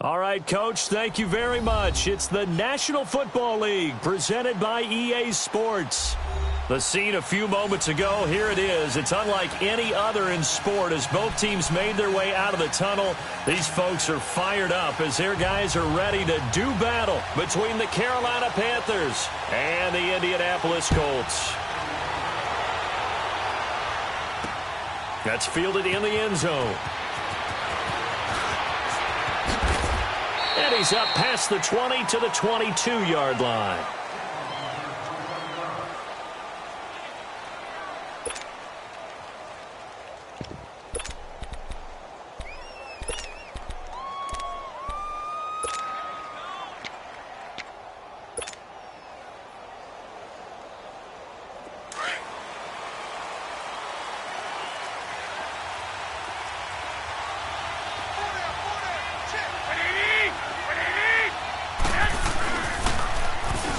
All right, Coach, thank you very much. It's the National Football League presented by EA Sports. The scene a few moments ago, here it is. It's unlike any other in sport as both teams made their way out of the tunnel. These folks are fired up as their guys are ready to do battle between the Carolina Panthers and the Indianapolis Colts. That's fielded in the end zone. And he's up past the 20 to the 22-yard line.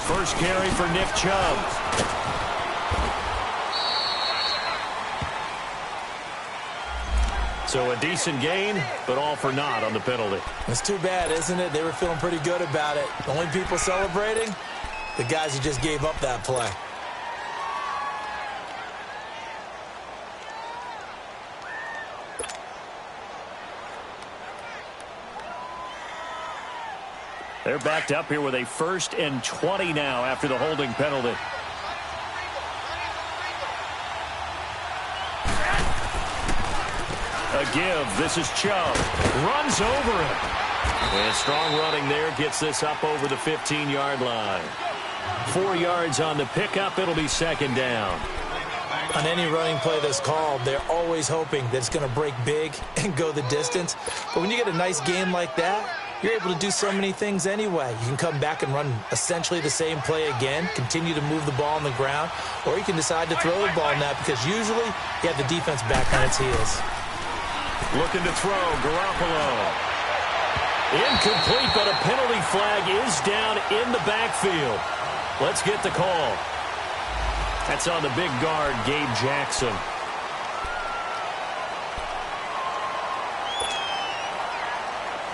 First carry for Nick Chubb. So a decent gain, but all for naught on the penalty. It's too bad, isn't it? They were feeling pretty good about it. The only people celebrating, the guys who just gave up that play. They're backed up here with a 1st and 20 now after the holding penalty. A give. This is Chubb. Runs over him. And strong running there gets this up over the 15-yard line. 4 yards on the pickup. It'll be 2nd down. On any running play that's called, they're always hoping that it's going to break big and go the distance. But when you get a nice game like that, you're able to do so many things anyway. You can come back and run essentially the same play again, continue to move the ball on the ground, or you can decide to throw the ball now because usually you have the defense back on its heels. Looking to throw, Garoppolo. Incomplete, but a penalty flag is down in the backfield. Let's get the call. That's on the big guard, Gabe Jackson.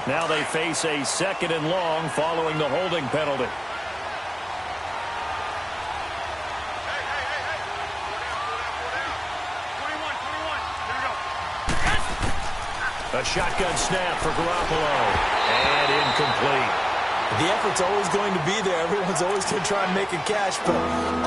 Now they face a 2nd and long following the holding penalty. A shotgun snap for Garoppolo. And incomplete. The effort's always going to be there. Everyone's always going to try and make a catch, but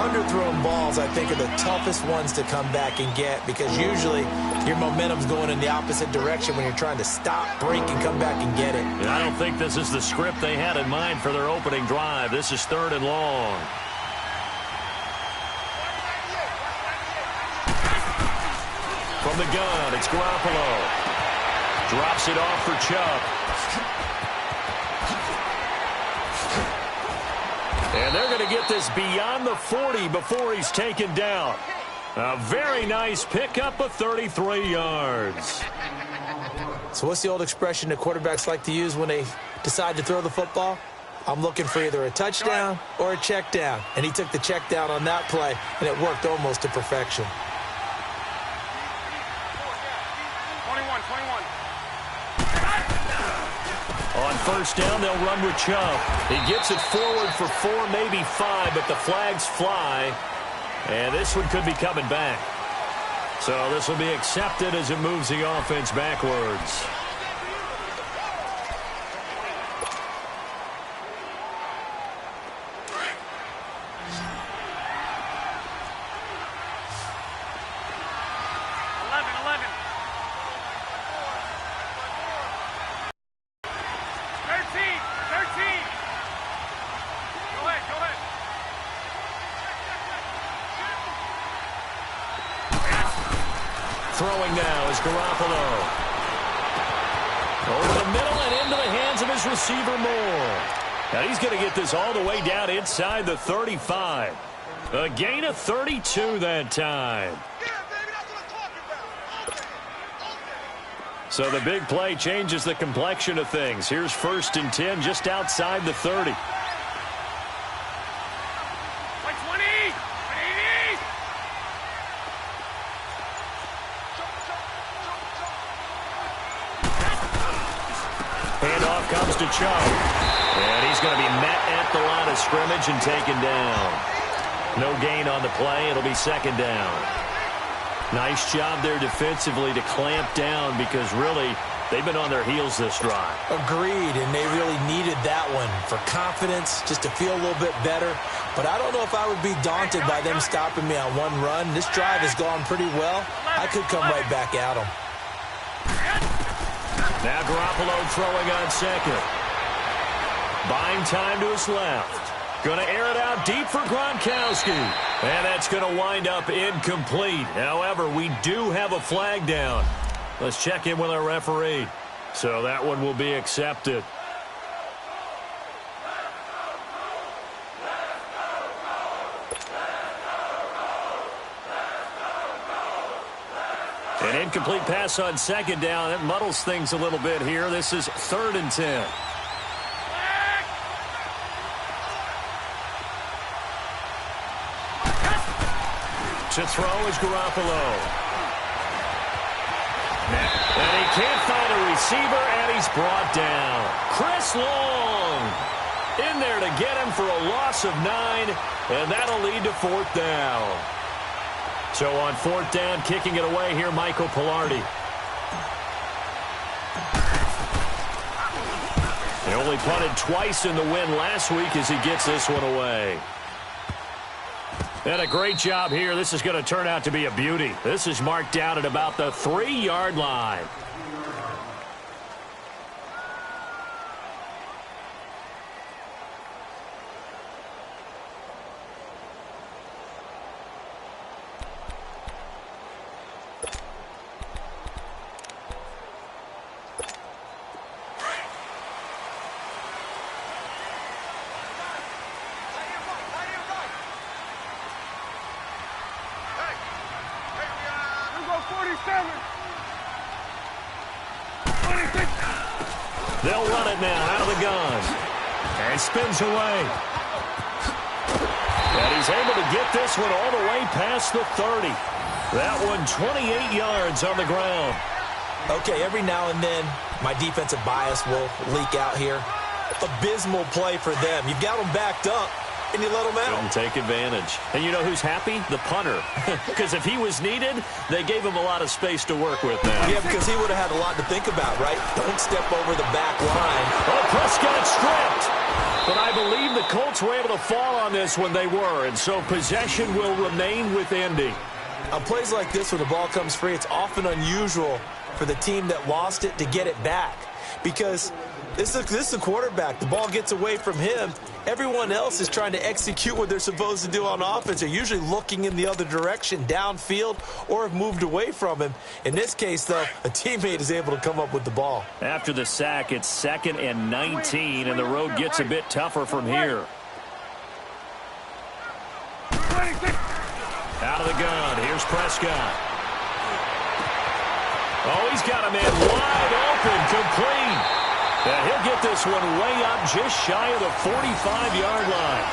underthrown balls, I think, are the toughest ones to come back and get because usually your momentum's going in the opposite direction when you're trying to stop, break, and come back and get it. And I don't think this is the script they had in mind for their opening drive. This is 3rd and long. From the gun, it's Garoppolo. Drops it off for Chubb. And they're going to get this beyond the 40 before he's taken down. A very nice pickup of 33 yards. So what's the old expression that quarterbacks like to use when they decide to throw the football? I'm looking for either a touchdown or a check down. And he took the check down on that play, and it worked almost to perfection. 21. On 1st down, they'll run with Chubb. He gets it forward for 4, maybe 5, but the flags fly. And this one could be coming back. So this will be accepted as it moves the offense backwards. Throwing now is Garoppolo. Over the middle and into the hands of his receiver Moore. Now he's going to get this all the way down inside the 35. A gain of 32 that time. So the big play changes the complexion of things. Here's 1st and 10 just outside the 30. Handoff comes to Chubb. And he's going to be met at the line of scrimmage and taken down. No gain on the play. It'll be second down. Nice job there defensively to clamp down because really they've been on their heels this drive. Agreed, and they really needed that one for confidence, just to feel a little bit better. But I don't know if I would be daunted by them stopping me on one run. This drive has gone pretty well. I could come right back at them. Now Garoppolo throwing on second. Buying time to his left. Going to air it out deep for Gronkowski. And that's going to wind up incomplete. However, we do have a flag down. Let's check in with our referee. So that one will be accepted. An incomplete pass on second down. That muddles things a little bit here. This is 3rd and 10. To throw is Garoppolo. And he can't find a receiver, and he's brought down. Chris Long in there to get him for a loss of 9, and that'll lead to 4th down. So on 4th down, kicking it away here, Michael Pilardi. He only punted twice in the win last week as he gets this one away. And a great job here. This is going to turn out to be a beauty. This is marked down at about the 3-yard line. They'll run it now out of the gun. And spins away. And he's able to get this one all the way past the 30. That one 28 yards on the ground. Okay, every now and then my defensive bias will leak out here. Abysmal play for them. You've got them backed up, and you let them out. Couldn't take advantage. And you know who's happy? The punter. Because if he was needed, they gave him a lot of space to work with now. Yeah, because he would have had a lot to think about, right? Don't step over the back line. Oh, Prescott stripped. But I believe the Colts were able to fall on this when they were, and so possession will remain with Indy. On plays like this, when the ball comes free, it's often unusual for the team that lost it to get it back. Because this is the quarterback. The ball gets away from him. Everyone else is trying to execute what they're supposed to do on offense. They're usually looking in the other direction, downfield, or have moved away from him. In this case, though, a teammate is able to come up with the ball. After the sack, it's 2nd and 19, and the road gets a bit tougher from here. Out of the gun. Here's Prescott. Oh, he's got a man wide open, complete. And he'll get this one way up just shy of the 45-yard line.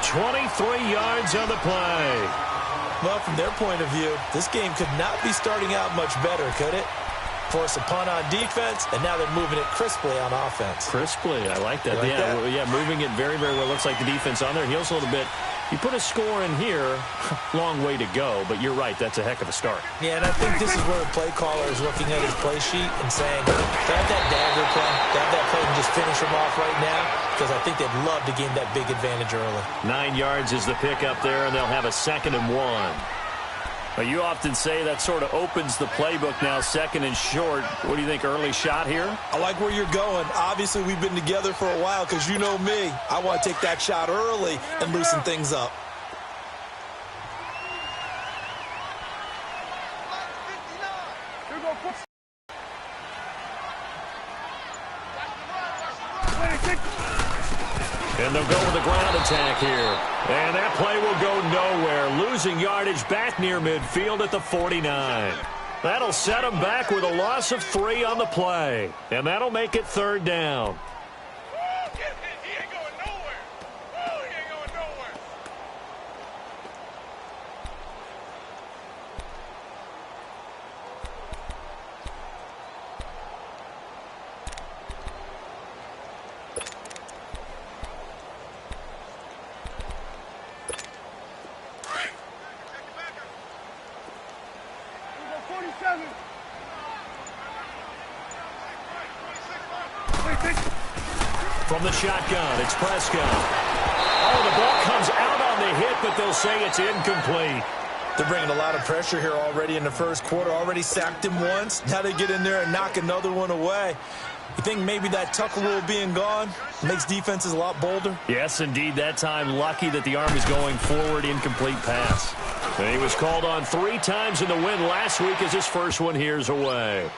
23 yards on the play. Well, from their point of view, this game could not be starting out much better, could it? Force a punt on defense, and now they're moving it crisply on offense. Crisply, I like that. Like that? Yeah, moving it very, very well. Looks like the defense on their heels a little bit. You put a score in here, long way to go, but you're right, that's a heck of a start. Yeah, and I think this is where the play caller is looking at his play sheet and saying, to have that dagger play, to have that play and just finish him off right now, because I think they'd love to gain that big advantage early. 9 yards is the pickup there, and they'll have a 2nd and 1. But you often say that sort of opens the playbook now, 2nd and short. What do you think, early shot here? I like where you're going. Obviously, we've been together for a while because you know me. I want to take that shot early and loosen things up. And they'll go with the ground attack here. And that play will go nowhere. Losing yardage back near midfield at the 49. That'll set them back with a loss of 3 on the play. And that'll make it 3rd down. From the shotgun, it's Prescott. Oh, the ball comes out on the hit, but they'll say it's incomplete. They're bringing a lot of pressure here already in the first quarter. Already sacked him once. Now they get in there and knock another one away. You think maybe that Tucker rule being gone makes defenses a lot bolder? Yes, indeed. That time, lucky that the arm is going forward, incomplete pass. And he was called on 3 times in the win last week as his first one here's away.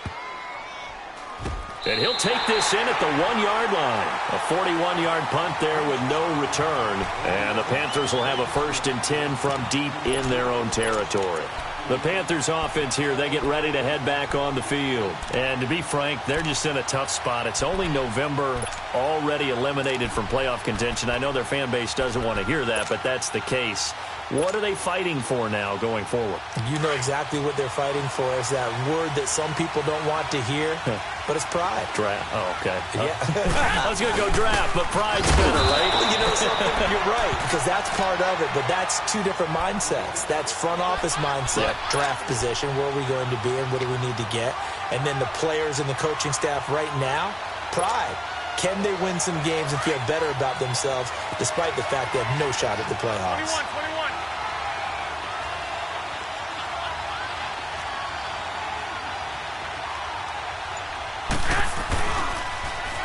And he'll take this in at the 1-yard line. A 41-yard punt there with no return. And the Panthers will have a 1st and 10 from deep in their own territory. The Panthers offense here, they get ready to head back on the field. And to be frank, they're just in a tough spot. It's only November, already eliminated from playoff contention. I know their fan base doesn't want to hear that, but that's the case. What are they fighting for now going forward? You know exactly what they're fighting for. Is that word that some people don't want to hear, but it's pride. Draft. Oh, okay. Yeah. I was going to go draft, but pride's better, right? You know something? You're right, because that's part of it, but that's 2 different mindsets. That's front office mindset, draft position, where are we going to be and what do we need to get? And then the players and the coaching staff right now, pride. Can they win some games and feel better about themselves despite the fact they have no shot at the playoffs? 21.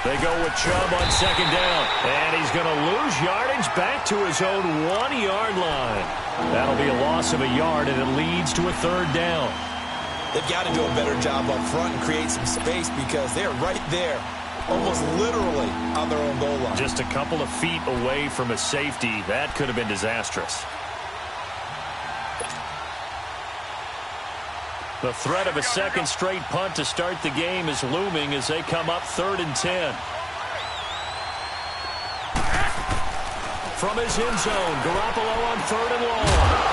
They go with Chubb on 2nd down. And he's going to lose yardage back to his own 1-yard line. That'll be a loss of a yard, and it leads to a 3rd down. They've got to do a better job up front and create some space because they're right there, almost literally on their own goal line. Just a couple of feet away from a safety. That could have been disastrous. The threat of a 2nd straight punt to start the game is looming as they come up 3rd and 10. From his end zone, Garoppolo on 3rd and long.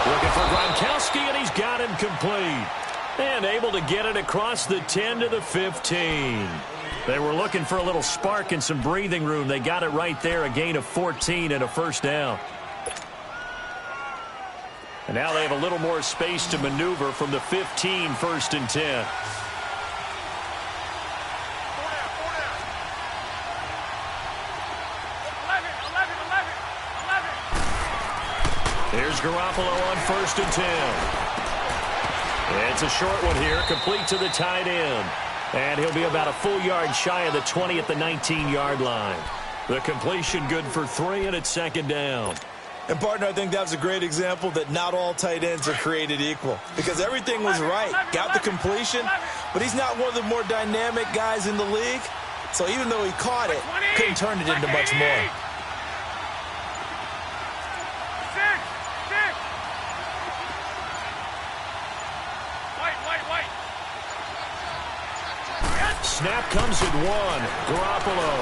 Looking for Gronkowski, and he's got him complete. And able to get it across the 10 to the 15. They were looking for a little spark and some breathing room. They got it right there, a gain of 14 and a 1st down. And now they have a little more space to maneuver from the 15, 1st and 10. Here's Garoppolo on 1st and 10. It's a short one here, complete to the tight end. And he'll be about a full yard shy of the 20 at the 19-yard line. The completion good for 3, and it's 2nd down. And, partner, I think that's a great example that not all tight ends are created equal. Because everything was right. Got the completion, but he's not one of the more dynamic guys in the league. So even though he caught it, couldn't turn it into much more. Snap comes at 1. Garoppolo.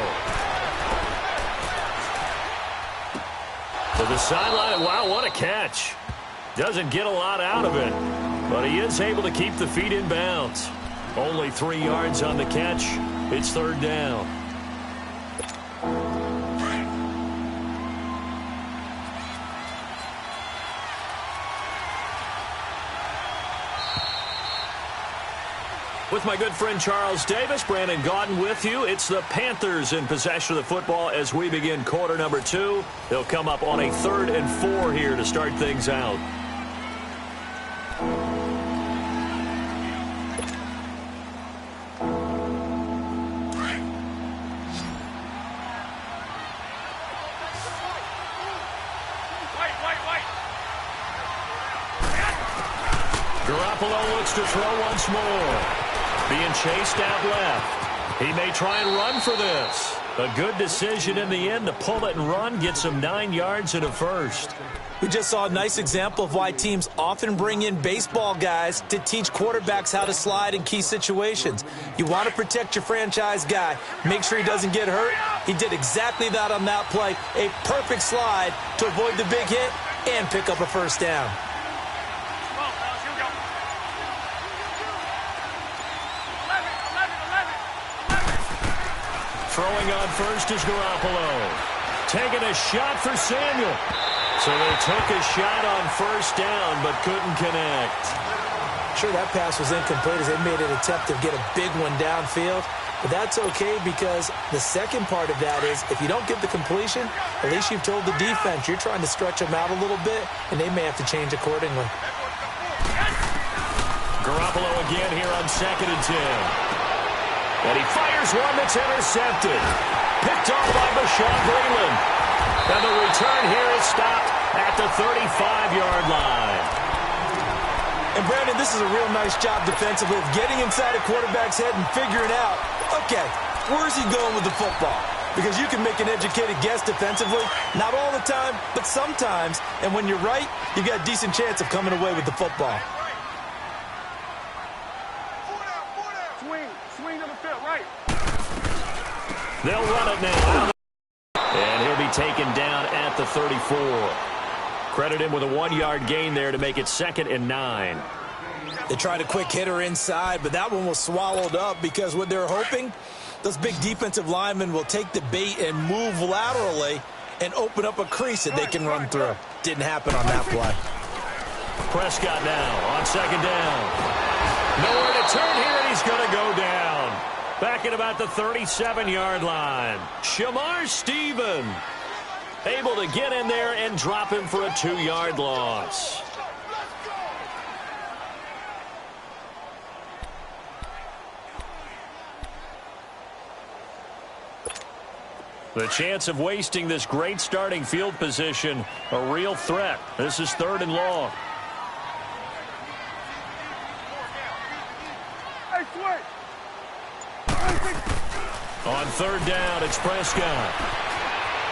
To the sideline. Wow, what a catch. Doesn't get a lot out of it, but he is able to keep the feet in bounds. Only 3 yards on the catch. It's 3rd down. With my good friend Charles Davis, Brandon Gaudin with you. It's the Panthers in possession of the football as we begin quarter number 2. They'll come up on a 3rd and 4 here to start things out. Garoppolo looks to throw once more. Being chased out left. He may try and run for this. A good decision in the end to pull it and run. Gets him 9 yards and a 1st. We just saw a nice example of why teams often bring in baseball guys to teach quarterbacks how to slide in key situations. You want to protect your franchise guy. Make sure he doesn't get hurt. He did exactly that on that play. A perfect slide to avoid the big hit and pick up a 1st down. Throwing on 1st is Garoppolo. Taking a shot for Samuel. So they took a shot on 1st down but couldn't connect. Sure, that pass was incomplete as they made an attempt to get a big one downfield. But that's okay because the second part of that is if you don't get the completion, at least you've told the defense you're trying to stretch them out a little bit, and they may have to change accordingly. Garoppolo again here on 2nd and 10. And he fires one that's intercepted. Picked off by Bashaud Breeland. And the return here is stopped at the 35-yard line. And, Brandon, this is a real nice job defensively of getting inside a quarterback's head and figuring out, okay, where's he going with the football? Because you can make an educated guess defensively, not all the time, but sometimes. And when you're right, you've got a decent chance of coming away with the football. Swing to the field, right. They'll run it now. And he'll be taken down at the 34. Credit him with a 1-yard gain there to make it 2nd and 9. They tried a quick hitter inside, but that one was swallowed up because what they're hoping, those big defensive linemen will take the bait and move laterally and open up a crease that they can run through. Didn't happen on that play. Prescott now on 2nd down. Nowhere to turn here, and he's going to go down. Back at about the 37-yard line. Shamar Stephen able to get in there and drop him for a 2-yard loss. The chance of wasting this great starting field position, a real threat. This is 3rd and long. On 3rd down, it's Prescott.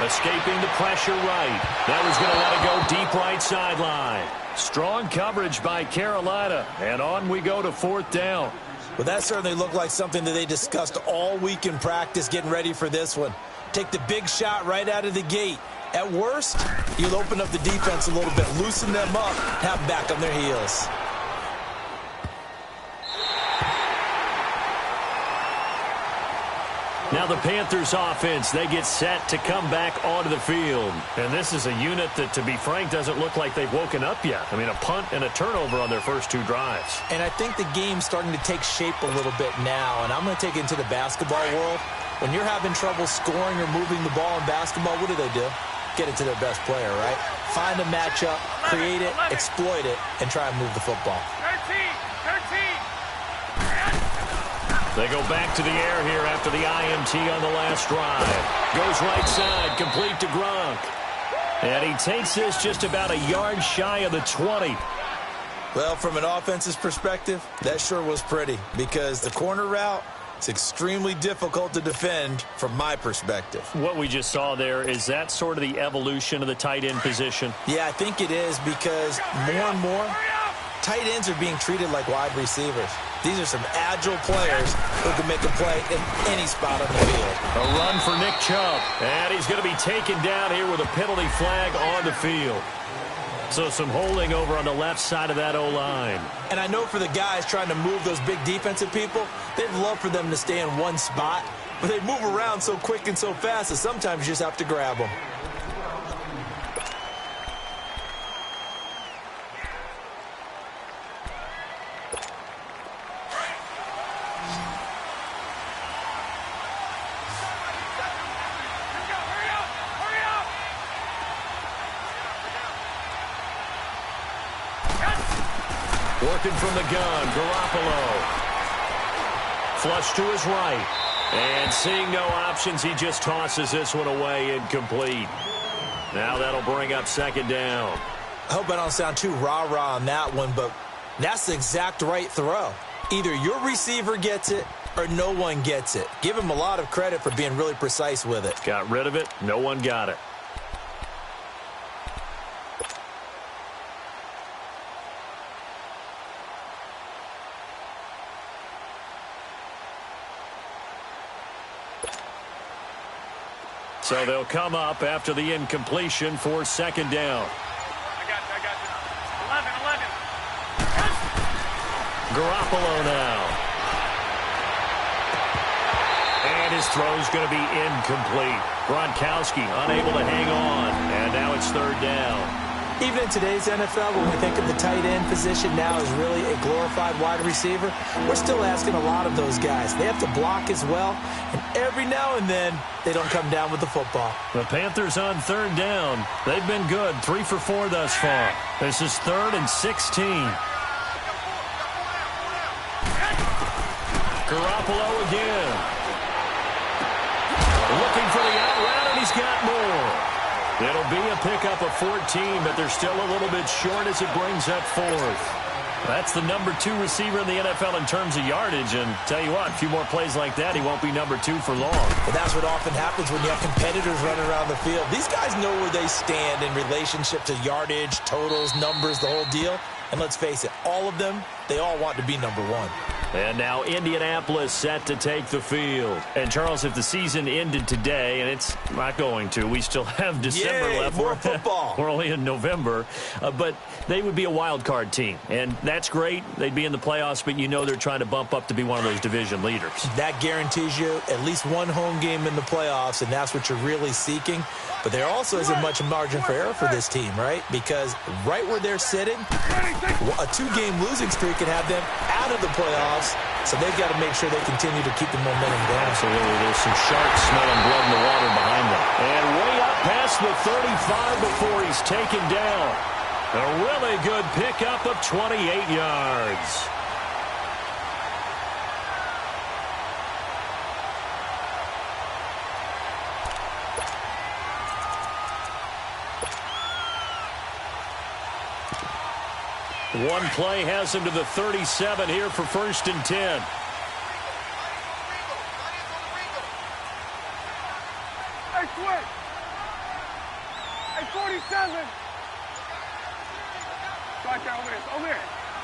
Escaping the pressure right. That was going to let it go deep right sideline. Strong coverage by Carolina. And on we go to 4th down. Well, that certainly looked like something that they discussed all week in practice getting ready for this one. Take the big shot right out of the gate. At worst, you'll open up the defense a little bit, loosen them up, have them back on their heels. Now the Panthers offense, they get set to come back onto the field. And this is a unit that, to be frank, doesn't look like they've woken up yet. I mean, a punt and a turnover on their first 2 drives. And I think the game's starting to take shape a little bit now. And I'm going to take it into the basketball world. When you're having trouble scoring or moving the ball in basketball, what do? Get it to their best player, right? Find a matchup, create it, exploit it, and try and move the football. 13. They go back to the air here after the IMT on the last drive. Goes right side, complete to Gronk. And he takes this just about a yard shy of the 20. Well, from an offense's perspective, that sure was pretty because the corner route, it's extremely difficult to defend from my perspective. What we just saw there, is that sort of the evolution of the tight end position? Yeah, I think it is because more and more, tight ends are being treated like wide receivers. These are some agile players who can make a play in any spot on the field. A run for Nick Chubb. And he's going to be taken down here with a penalty flag on the field. So some holding over on the left side of that O-line. And I know for the guys trying to move those big defensive people, they'd love for them to stay in one spot. But they move around so quick and so fast that sometimes you just have to grab them. Working from the gun, Garoppolo. Flush to his right. And seeing no options, he just tosses this one away, incomplete. Now that'll bring up 2nd down. I hope I don't sound too rah-rah on that one, but that's the exact right throw. Either your receiver gets it or no one gets it. Give him a lot of credit for being really precise with it. Got rid of it. No one got it. So they'll come up after the incompletion for 2nd down. I got you. 11. Garoppolo now. And his throw's going to be incomplete. Gronkowski unable to hang on. And now it's 3rd down. Even in today's NFL, when we think of the tight end position now as really a glorified wide receiver, we're still asking a lot of those guys. They have to block as well, and every now and then, they don't come down with the football. The Panthers on third down. They've been good, 3 for 4 thus far. This is 3rd and 16. Garoppolo again. Looking for the out route, and he's got more. It'll be a pickup of 14, but they're still a little bit short as it brings up 4th. That's the number 2 receiver in the NFL in terms of yardage, and tell you what, a few more plays like that, he won't be number 2 for long. Well, that's what often happens when you have competitors running around the field. These guys know where they stand in relationship to yardage, totals, numbers, the whole deal. And let's face it, all of them, they all want to be number 1. And now Indianapolis set to take the field. And, Charles, if the season ended today, and it's not going to, we still have December left. More football. We're only in November. But they would be a wild card team. And that's great. They'd be in the playoffs, but you know they're trying to bump up to be one of those division leaders. That guarantees you at least one home game in the playoffs, and that's what you're really seeking. But there also isn't much margin for error for this team, right? Because right where they're sitting, a 2-game losing streak can have them out of the playoffs, so they've got to make sure they continue to keep the momentum going. Absolutely. There's some sharks smelling blood in the water behind them. And way up past the 35 before he's taken down. A really good pickup of 28 yards. One play has him to the 37 here for 1st and 10. Hey, switch. Hey, 47. Right there, over there.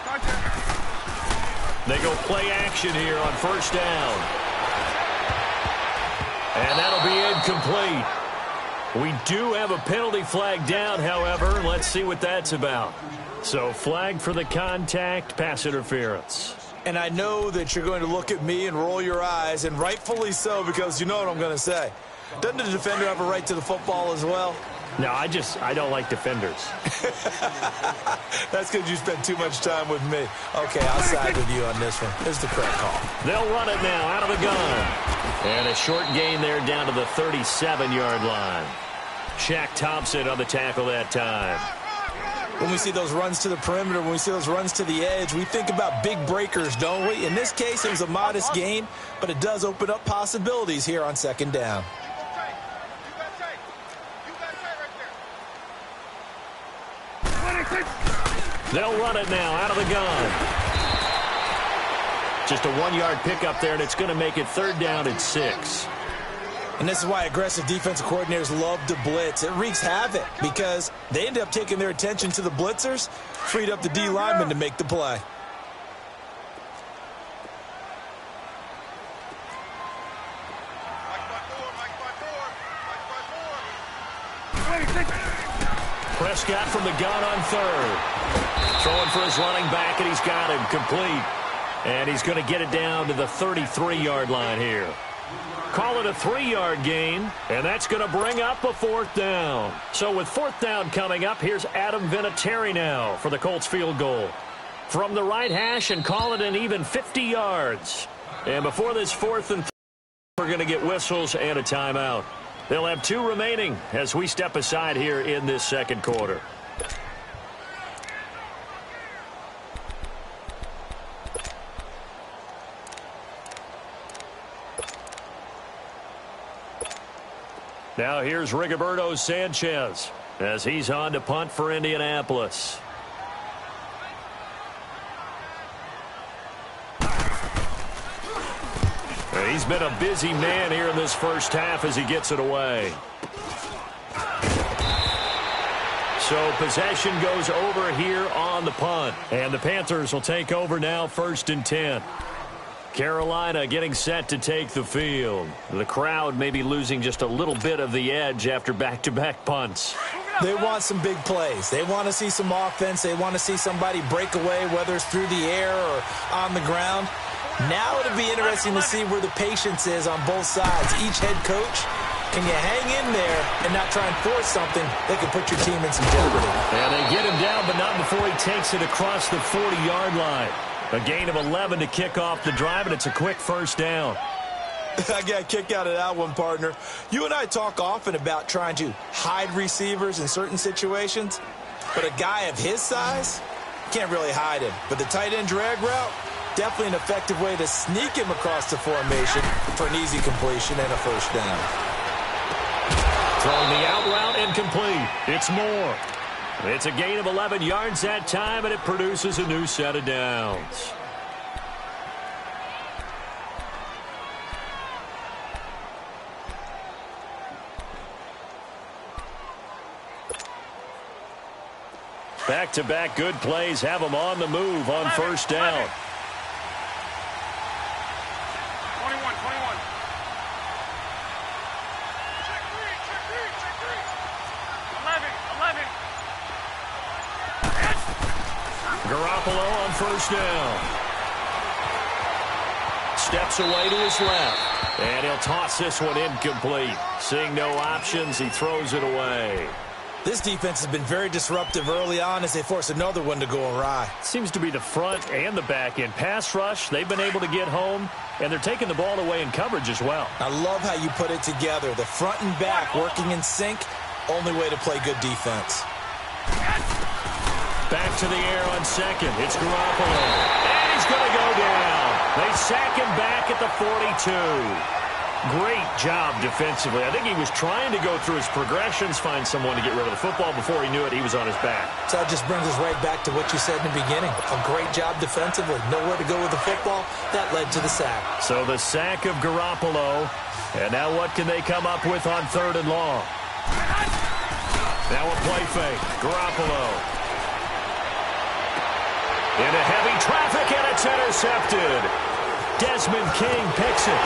Right there. They go play action here on 1st down. And that'll be incomplete. We do have a penalty flag down, however. Let's see what that's about. So flag for the contact, pass interference. And I know that you're going to look at me and roll your eyes, and rightfully so, because you know what I'm going to say. Doesn't the defender have a right to the football as well? No, I don't like defenders. That's because you spent too much time with me. Okay, I'll side with you on this one. This is the correct call. They'll run it now out of the gun. And a short gain there down to the 37-yard line. Shaq Thompson on the tackle that time. When we see those runs to the perimeter, when we see those runs to the edge, we think about big breakers, don't we? In this case, it was a modest gain, but it does open up possibilities here on 2nd down. They'll run it now out of the gun. Just a 1-yard pickup there, and it's going to make it 3rd down and 6. And this is why aggressive defensive coordinators love to blitz. It wreaks havoc because they end up taking their attention to the blitzers, freed up the D lineman to make the play. Prescott from the gun on 3rd. Throwing for his running back, and he's got him complete. And he's going to get it down to the 33-yard line here. Call it a 3-yard gain, and that's going to bring up a 4th down. So with 4th down coming up, here's Adam Vinatieri now for the Colts field goal. From the right hash, and call it an even 50 yards. And before this 4th and 3rd, we're going to get whistles and a timeout. They'll have 2 remaining as we step aside here in this 2nd quarter. Now here's Rigoberto Sanchez as he's on to punt for Indianapolis. And he's been a busy man here in this first half as he gets it away. So possession goes over here on the punt. And the Panthers will take over now 1st and 10. Carolina getting set to take the field. The crowd may be losing just a little bit of the edge after back-to-back punts. They want some big plays. They want to see some offense. They want to see somebody break away, whether it's through the air or on the ground. Now it'll be interesting to see where the patience is on both sides. Each head coach Can you hang in there and not try and force something that could put your team in some jeopardy? And they get him down, but not before he takes it across the 40-yard line. A gain of 11 to kick off the drive, and it's a quick first down. I got a kick out of that one, partner. You and I talk often about trying to hide receivers in certain situations, but a guy of his size can't really hide him. But the tight end drag route, definitely an effective way to sneak him across the formation for an easy completion and a first down. Throwing the out route incomplete. It's Moore. It's a gain of 11 yards that time, and it produces a new set of downs. Back-to-back good plays have them on the move on first down. 21. Check three. 11. Garoppolo on first down. Steps away to his left. And he'll toss this one incomplete. Seeing no options, he throws it away. This defense has been very disruptive early on as they force another one to go awry. Seems to be the front and the back end. Pass rush, they've been able to get home, and they're taking the ball away in coverage as well. I love how you put it together. The front and back working in sync, only way to play good defense. Back to the air on second. It's Garoppolo. And he's going to go down. They sack him back at the 42. Great job defensively. I think he was trying to go through his progressions, find someone to get rid of the football. Before he knew it, he was on his back. So it just brings us right back to what you said in the beginning. A great job defensively. Nowhere to go with the football. That led to the sack. So the sack of Garoppolo. And now what can they come up with on third and long? Now a play fake. Garoppolo. Into heavy traffic, and it's intercepted. Desmond King picks it.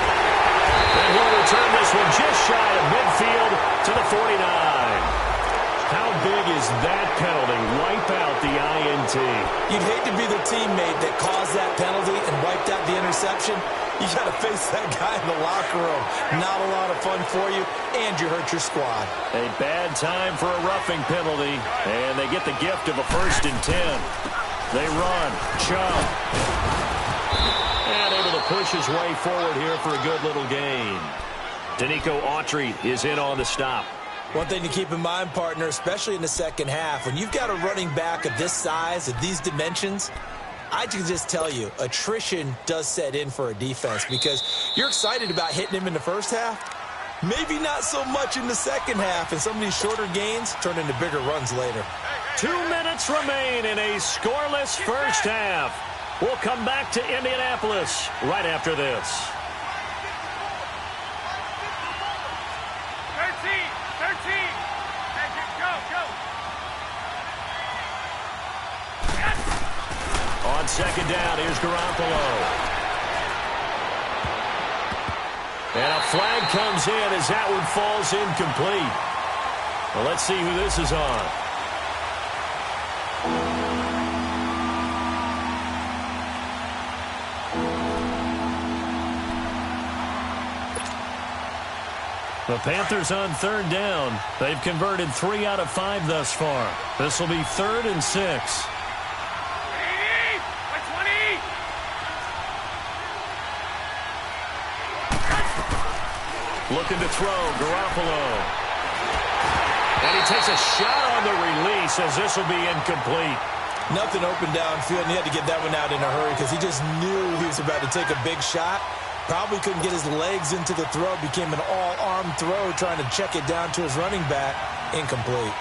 And he'll return this one just shy of midfield to the 49. How big is that penalty? Wipe out the INT. You'd hate to be the teammate that caused that penalty and wiped out the interception. You got to face that guy in the locker room. Not a lot of fun for you, and you hurt your squad. A bad time for a roughing penalty, and they get the gift of a 1st and 10. They run. Chubb. And able to push his way forward here for a good little gain. Danico Autry is in on the stop. One thing to keep in mind, partner, especially in the second half, when you've got a running back of this size, of these dimensions, I can just tell you, attrition does set in for a defense because you're excited about hitting him in the first half. Maybe not so much in the second half, and some of these shorter gains turn into bigger runs later. 2 minutes remain in a scoreless first half. We'll come back to Indianapolis right after this. 13. Hey, go. On second down, here's Garoppolo. And a flag comes in as that one falls incomplete. Well, let's see who this is on. The Panthers on third down. They've converted 3 out of 5 thus far. This will be 3rd and 6. 20. Looking to throw, Garoppolo. And he takes a shot on the release as this will be incomplete. Nothing open downfield, and he had to get that one out in a hurry because he just knew he was about to take a big shot. Probably couldn't get his legs into the throw. Became an all-arm throw trying to check it down to his running back. Incomplete.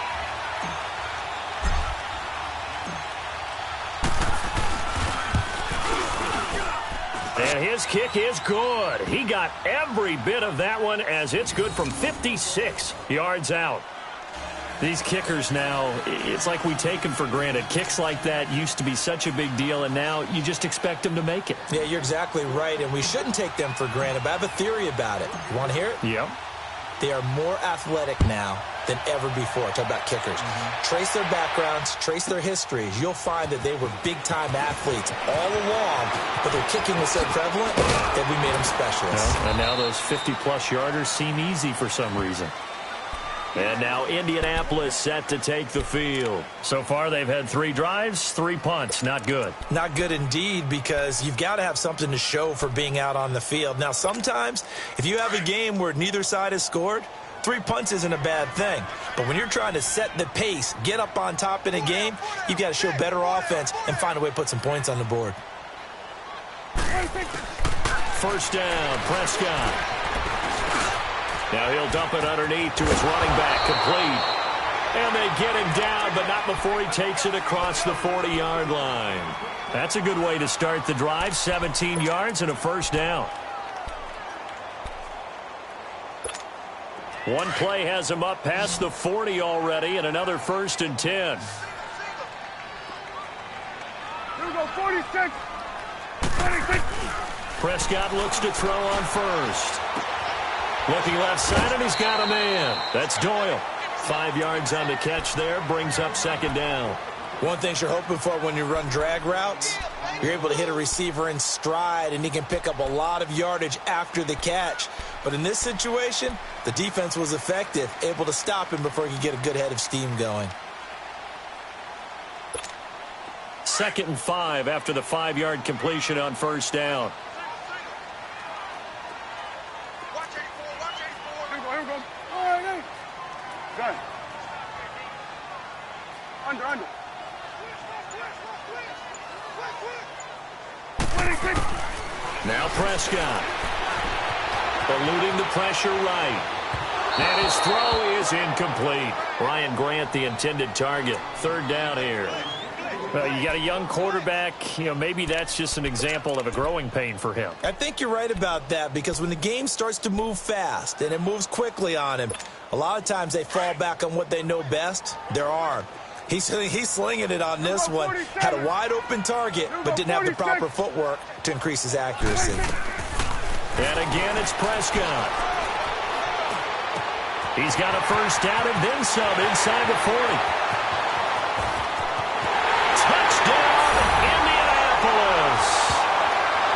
And his kick is good. He got every bit of that one as it's good from 56 yards out. These kickers now, it's like we take them for granted. Kicks like that used to be such a big deal, and now you just expect them to make it. Yeah, you're exactly right, and we shouldn't take them for granted, but I have a theory about it. You want to hear it? Yep. They are more athletic now than ever before. Talk about kickers. Trace their backgrounds, trace their histories. You'll find that they were big-time athletes all along, but their kicking was so prevalent that we made them specialists. And now those 50-plus yarders seem easy for some reason. And now Indianapolis set to take the field. So far, they've had 3 drives, 3 punts. Not good. Not good indeed, because you've got to have something to show for being out on the field. Now, sometimes, if you have a game where neither side has scored, 3 punts isn't a bad thing. But when you're trying to set the pace, get up on top in a game, you've got to show better offense and find a way to put some points on the board. First down, Prescott. Now he'll dump it underneath to his running back, complete. And they get him down, but not before he takes it across the 40-yard line. That's a good way to start the drive, 17 yards and a first down. One play has him up past the 40 already, and another 1st and 10. Here we go, 46. 26. Prescott looks to throw on first. Looking left side, and he's got a man. That's Doyle. 5 yards on the catch there, brings up 2nd down. One thing you're hoping for when you run drag routes, you're able to hit a receiver in stride, and he can pick up a lot of yardage after the catch. But in this situation, the defense was effective, able to stop him before he could get a good head of steam going. 2nd and 5 after the 5-yard completion on first down. Here we go. All right, hey. Good. Under. 26. Now Prescott. Eluding the pressure right. And his throw is incomplete. Ryan Grant, the intended target. 3rd down here. Well, you got a young quarterback. Maybe that's just an example of a growing pain for him. I think you're right about that, because when the game starts to move fast and it moves quickly on him, a lot of times they fall back on what they know best, their arm. He's slinging it on this one. Had a wide-open target, but didn't have the proper footwork to increase his accuracy. And again, it's Prescott. He's got a first down and then some inside the 40. Touchdown, Indianapolis.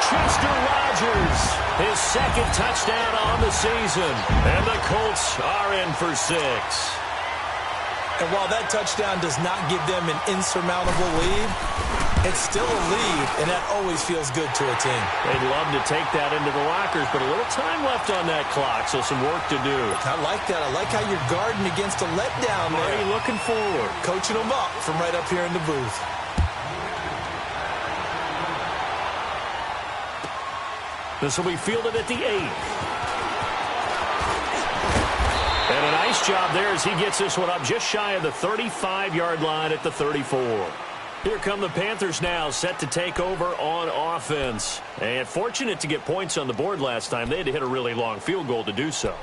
Chester Rogers, his 2nd touchdown on the season. And the Colts are in for 6. And while that touchdown does not give them an insurmountable lead, it's still a lead, and that always feels good to a team. They'd love to take that into the lockers, but a little time left on that clock, so some work to do. I like that. I like how you're guarding against a letdown there. Already looking forward. Coaching them up from right up here in the booth. This will be fielded at the 8. And a nice job there as he gets this one up just shy of the 35-yard line at the 34. Here come the Panthers now, set to take over on offense. And fortunate to get points on the board last time. They had to hit a really long field goal to do so.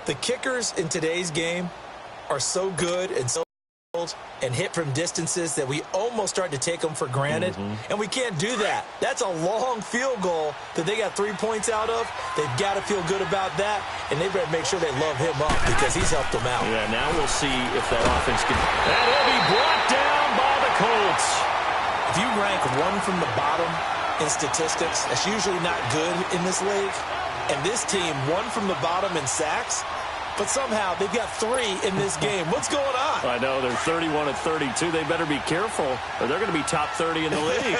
The kickers in today's game are so good and so and hit from distances that we almost start to take them for granted. And we can't do that. That's a long field goal that they got 3 points out of. They've got to feel good about that, and they better make sure they love him up because he's helped them out. Yeah, now we'll see if that offense can. And he'll be brought down by the Colts. If you rank one from the bottom in statistics, that's usually not good in this league. And this team, one from the bottom in sacks, but somehow they've got 3 in this game. What's going on? I know, they're 31 at 32. They better be careful, or they're going to be top 30 in the league.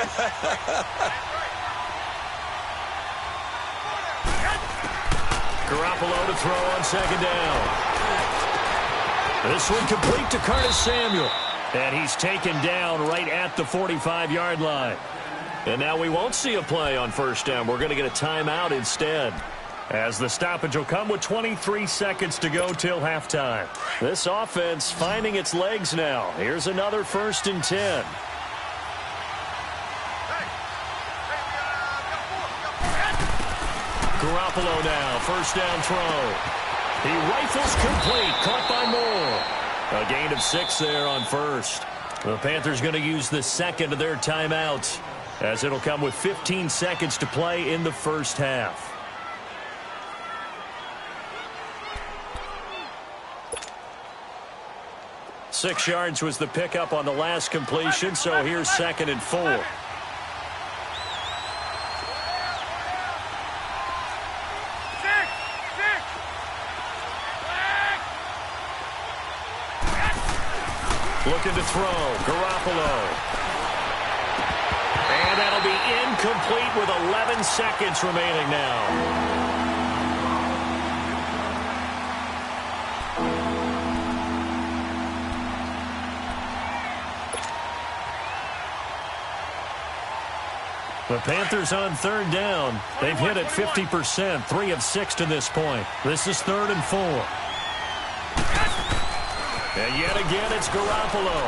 Garoppolo to throw on 2nd down. This one complete to Curtis Samuel. And he's taken down right at the 45-yard line. And now we won't see a play on first down. We're going to get a timeout instead, as the stoppage will come with 23 seconds to go till halftime. This offense finding its legs now. Here's another 1st and 10. Garoppolo now, first down throw. He rifles complete, caught by Moore. A gain of 6 there on first. The Panthers going to use the 2nd of their timeouts, as it'll come with 15 seconds to play in the first half. 6 yards was the pickup on the last completion, so here's 2nd and 4. Looking to throw, Garoppolo. And that'll be incomplete with 11 seconds remaining now. The Panthers on 3rd down. They've hit it 50%, 3 of 6 to this point. This is 3rd and 4. And yet again, it's Garoppolo.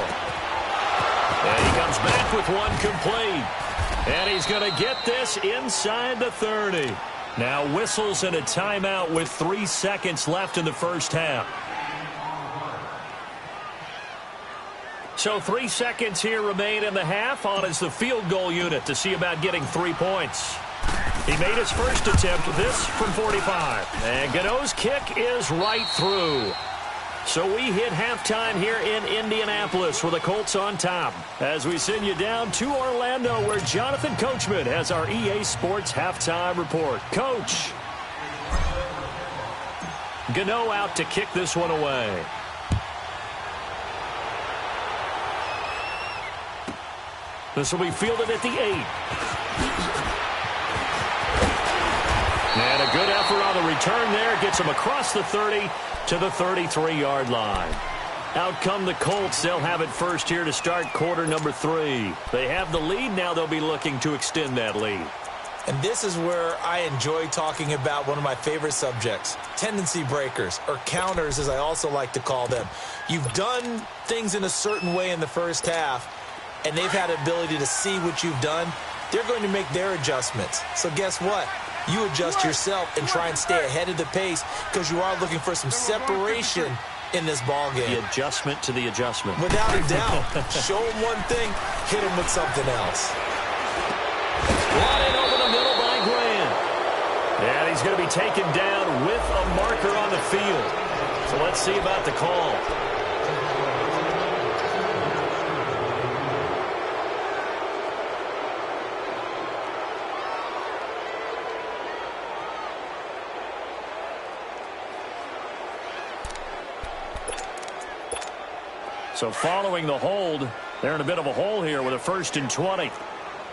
And he comes back with one complete. And he's going to get this inside the 30. Now whistles and a timeout with 3 seconds left in the first half. So 3 seconds here remain in the half. On is the field goal unit to see about getting 3 points. He made his first attempt, this from 45. And Gano's kick is right through. So we hit halftime here in Indianapolis with the Colts on top. As we send you down to Orlando, where Jonathan Coachman has our EA Sports halftime report. Coach. Gano out to kick this one away. This will be fielded at the 8. And a good effort on the return there. Gets him across the 30 to the 33-yard line. Out come the Colts. They'll have it first here to start quarter number 3. They have the lead. Now they'll be looking to extend that lead. And this is where I enjoy talking about one of my favorite subjects, tendency breakers, or counters as I also like to call them. You've done things in a certain way in the first half, and they've had the ability to see what you've done. They're going to make their adjustments. So guess what? You adjust yourself and try and stay ahead of the pace because you are looking for some separation in this ball game. The adjustment to the adjustment. Without a doubt. Show them one thing, hit them with something else. Brought in over the middle by Grant. And he's going to be taken down with a marker on the field. So let's see about the call. So following the hold, they're in a bit of a hole here with a 1st and 20. Here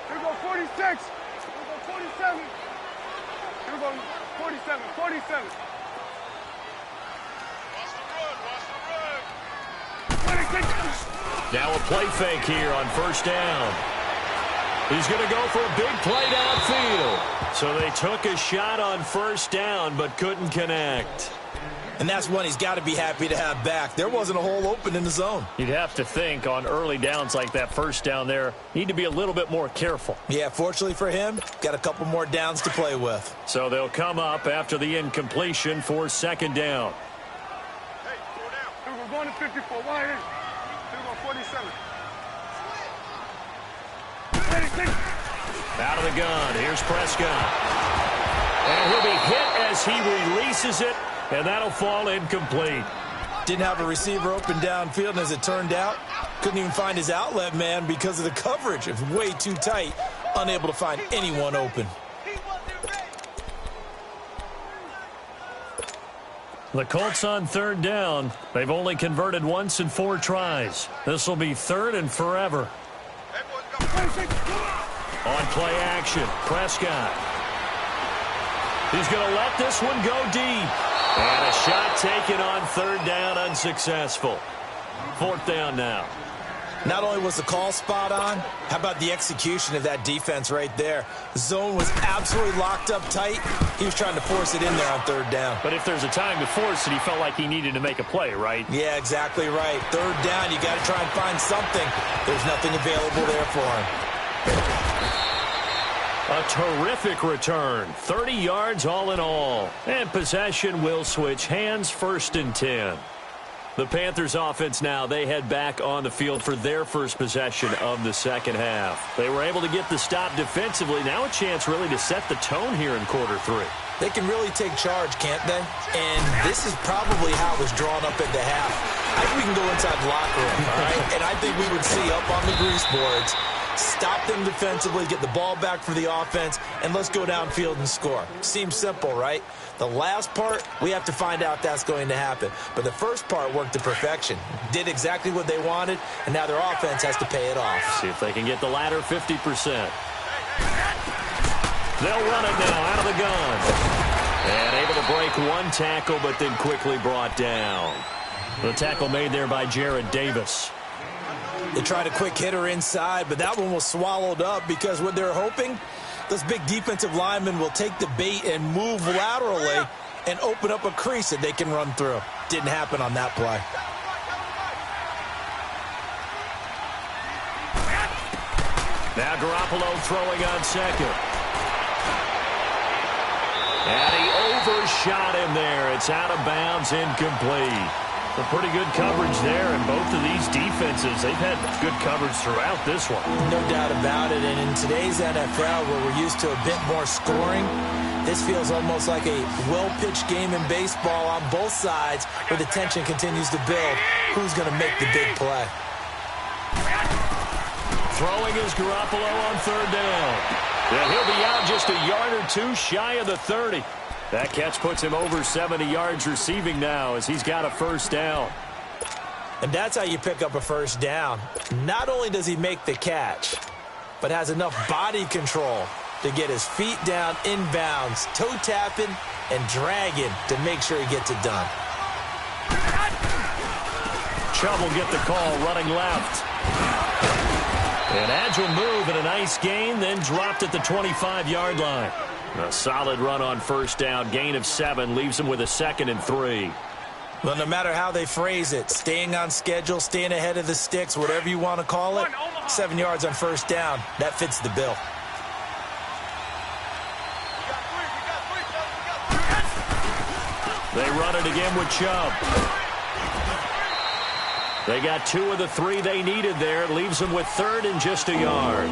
we go 46. Here we go 47. Here we go 47. 47. Now a play fake here on 1st down. He's going to go for a big play downfield. So they took a shot on 1st down but couldn't connect. And that's one he's got to be happy to have back. There wasn't a hole open in the zone. You'd have to think on early downs like that 1st down there, need to be a little bit more careful. Yeah, fortunately for him, got a couple more downs to play with. So they'll come up after the incompletion for 2nd down. Hey, go down. Here we go going to 54. Wide in. Here we go 47. 26. Out of the gun. Here's Prescott. And he'll be hit as he releases it. And that'll fall incomplete. Didn't have a receiver open downfield, and as it turned out, couldn't even find his outlet man because of the coverage. It was way too tight, unable to find anyone open. The Colts on 3rd down. They've only converted once in 4 tries. This will be 3rd and forever. On play action, Prescott. He's going to let this one go deep. And a shot taken on 3rd down, unsuccessful. 4th down now. Not only was the call spot on, how about the execution of that defense right there? The zone was absolutely locked up tight. He was trying to force it in there on 3rd down. But if there's a time to force it, he felt like he needed to make a play, right? Yeah, exactly right. 3rd down, you got to try and find something. There's nothing available there for him. A terrific return, 30 yards all in all. And possession will switch hands, 1st and 10. The Panthers offense now, they head back on the field for their first possession of the 2nd half. They were able to get the stop defensively. Now a chance really to set the tone here in quarter 3. They can really take charge, can't they? And this is probably how it was drawn up at the half. I think we can go inside the locker room, all right? And I think we would see up on the grease boards, stop them defensively, get the ball back for the offense, and let's go downfield and score. Seems simple, right? The last part, we have to find out if that's going to happen. But the first part worked to perfection. Did exactly what they wanted, and now their offense has to pay it off. See if they can get the latter 50%. They'll run it now out of the gun. And able to break one tackle, but then quickly brought down. The tackle made there by Jared Davis. They tried a quick hitter inside, but that one was swallowed up because what they're hoping, those big defensive linemen will take the bait and move laterally and open up a crease that they can run through. Didn't happen on that play. Now Garoppolo throwing on second. And he overshot him there. It's out of bounds, incomplete. A pretty good coverage there, and both of these defenses, they've had good coverage throughout this one. No doubt about it, and in today's NFL, where we're used to a bit more scoring, this feels almost like a well-pitched game in baseball on both sides, where the tension continues to build. Who's going to make the big play? Throwing is Garoppolo on third down. Yeah, he'll be out just a yard or two shy of the 30. That catch puts him over 70 yards receiving now as he's got a first down. And that's how you pick up a first down. Not only does he make the catch, but has enough body control to get his feet down inbounds, toe tapping and dragging to make sure he gets it done. Chubb will get the call running left. An agile move and a nice gain, then dropped at the 25-yard line. A solid run on first down, gain of 7, leaves him with a 2nd and 3. Well, no matter how they phrase it, staying on schedule, staying ahead of the sticks, whatever you want to call it, 7 yards on first down, that fits the bill. They run it again with Chubb. They got 2 of the 3 they needed there. It leaves them with 3rd and just a yard.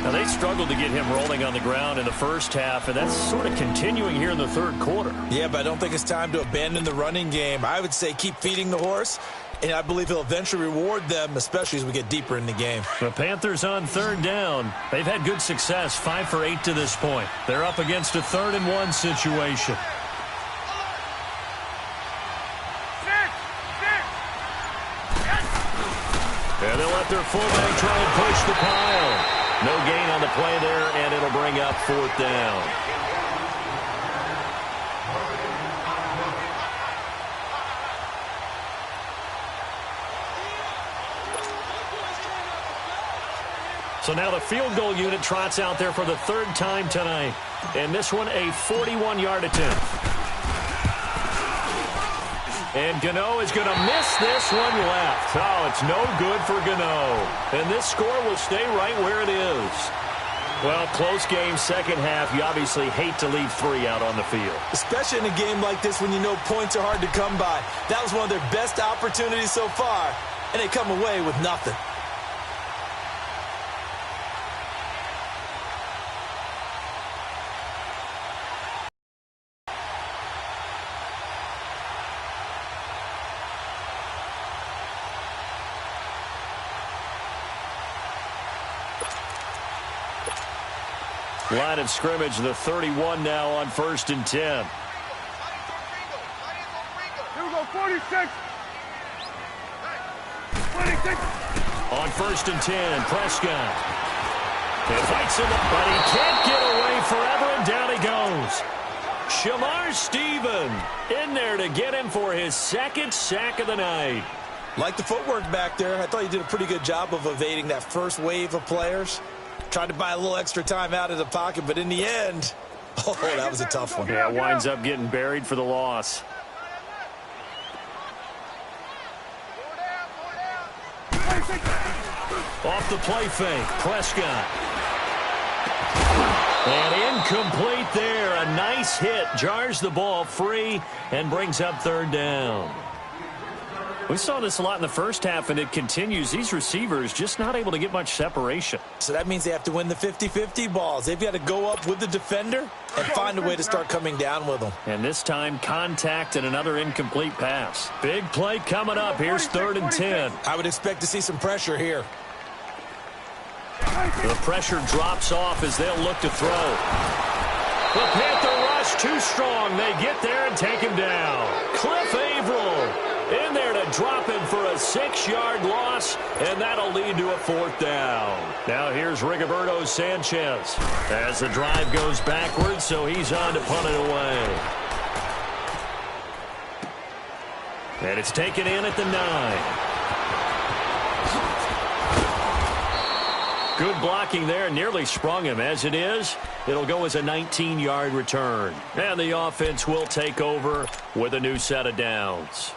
Now, they struggled to get him rolling on the ground in the first half, and that's sort of continuing here in the third quarter. Yeah, but I don't think it's time to abandon the running game. I would say keep feeding the horse, and I believe he'll eventually reward them, especially as we get deeper in the game. The Panthers on third down. They've had good success, 5 for 8 to this point. They're up against a 3rd and 1 situation. And they'll let their fullback try and push the pile. No gain on the play there, and it'll bring up 4th down. So now the field goal unit trots out there for the 3rd time tonight. And this one, a 41-yard attempt. And Gano is going to miss this one left. Oh, it's no good for Gano. And this score will stay right where it is. Well, close game, second half. You obviously hate to leave 3 out on the field. Especially in a game like this when you know points are hard to come by. That was one of their best opportunities so far, and they come away with nothing. Line of scrimmage, the 31 now on 1st and 10. Here we go, 46. 26. On 1st and 10, Prescott. He fights him up, but he can't get away forever, and down he goes. Shamar Stephen in there to get him for his 2nd sack of the night. Like the footwork back there, I thought he did a pretty good job of evading that first wave of players. Tried to buy a little extra time out of the pocket, but in the end, oh, that was a tough one. Yeah, winds up getting buried for the loss. Off the play fake, Prescott. And incomplete there. A nice hit. Jars the ball free and brings up 3rd down. We saw this a lot in the first half, and it continues. These receivers just not able to get much separation. So that means they have to win the 50-50 balls. They've got to go up with the defender and find a way to start coming down with them. And this time, contact and another incomplete pass. Big play coming up. Here's 3rd and 10. I would expect to see some pressure here. The pressure drops off as they'll look to throw. The Panther rush too strong. They get there and take him down. Cliff Averill in there to drop him for a 6-yard loss, and that'll lead to a 4th down. Now here's Rigoberto Sanchez as the drive goes backwards, so he's on to punt it away. And it's taken in at the 9. Good blocking there, nearly sprung him. As it is, it'll go as a 19-yard return. And the offense will take over with a new set of downs.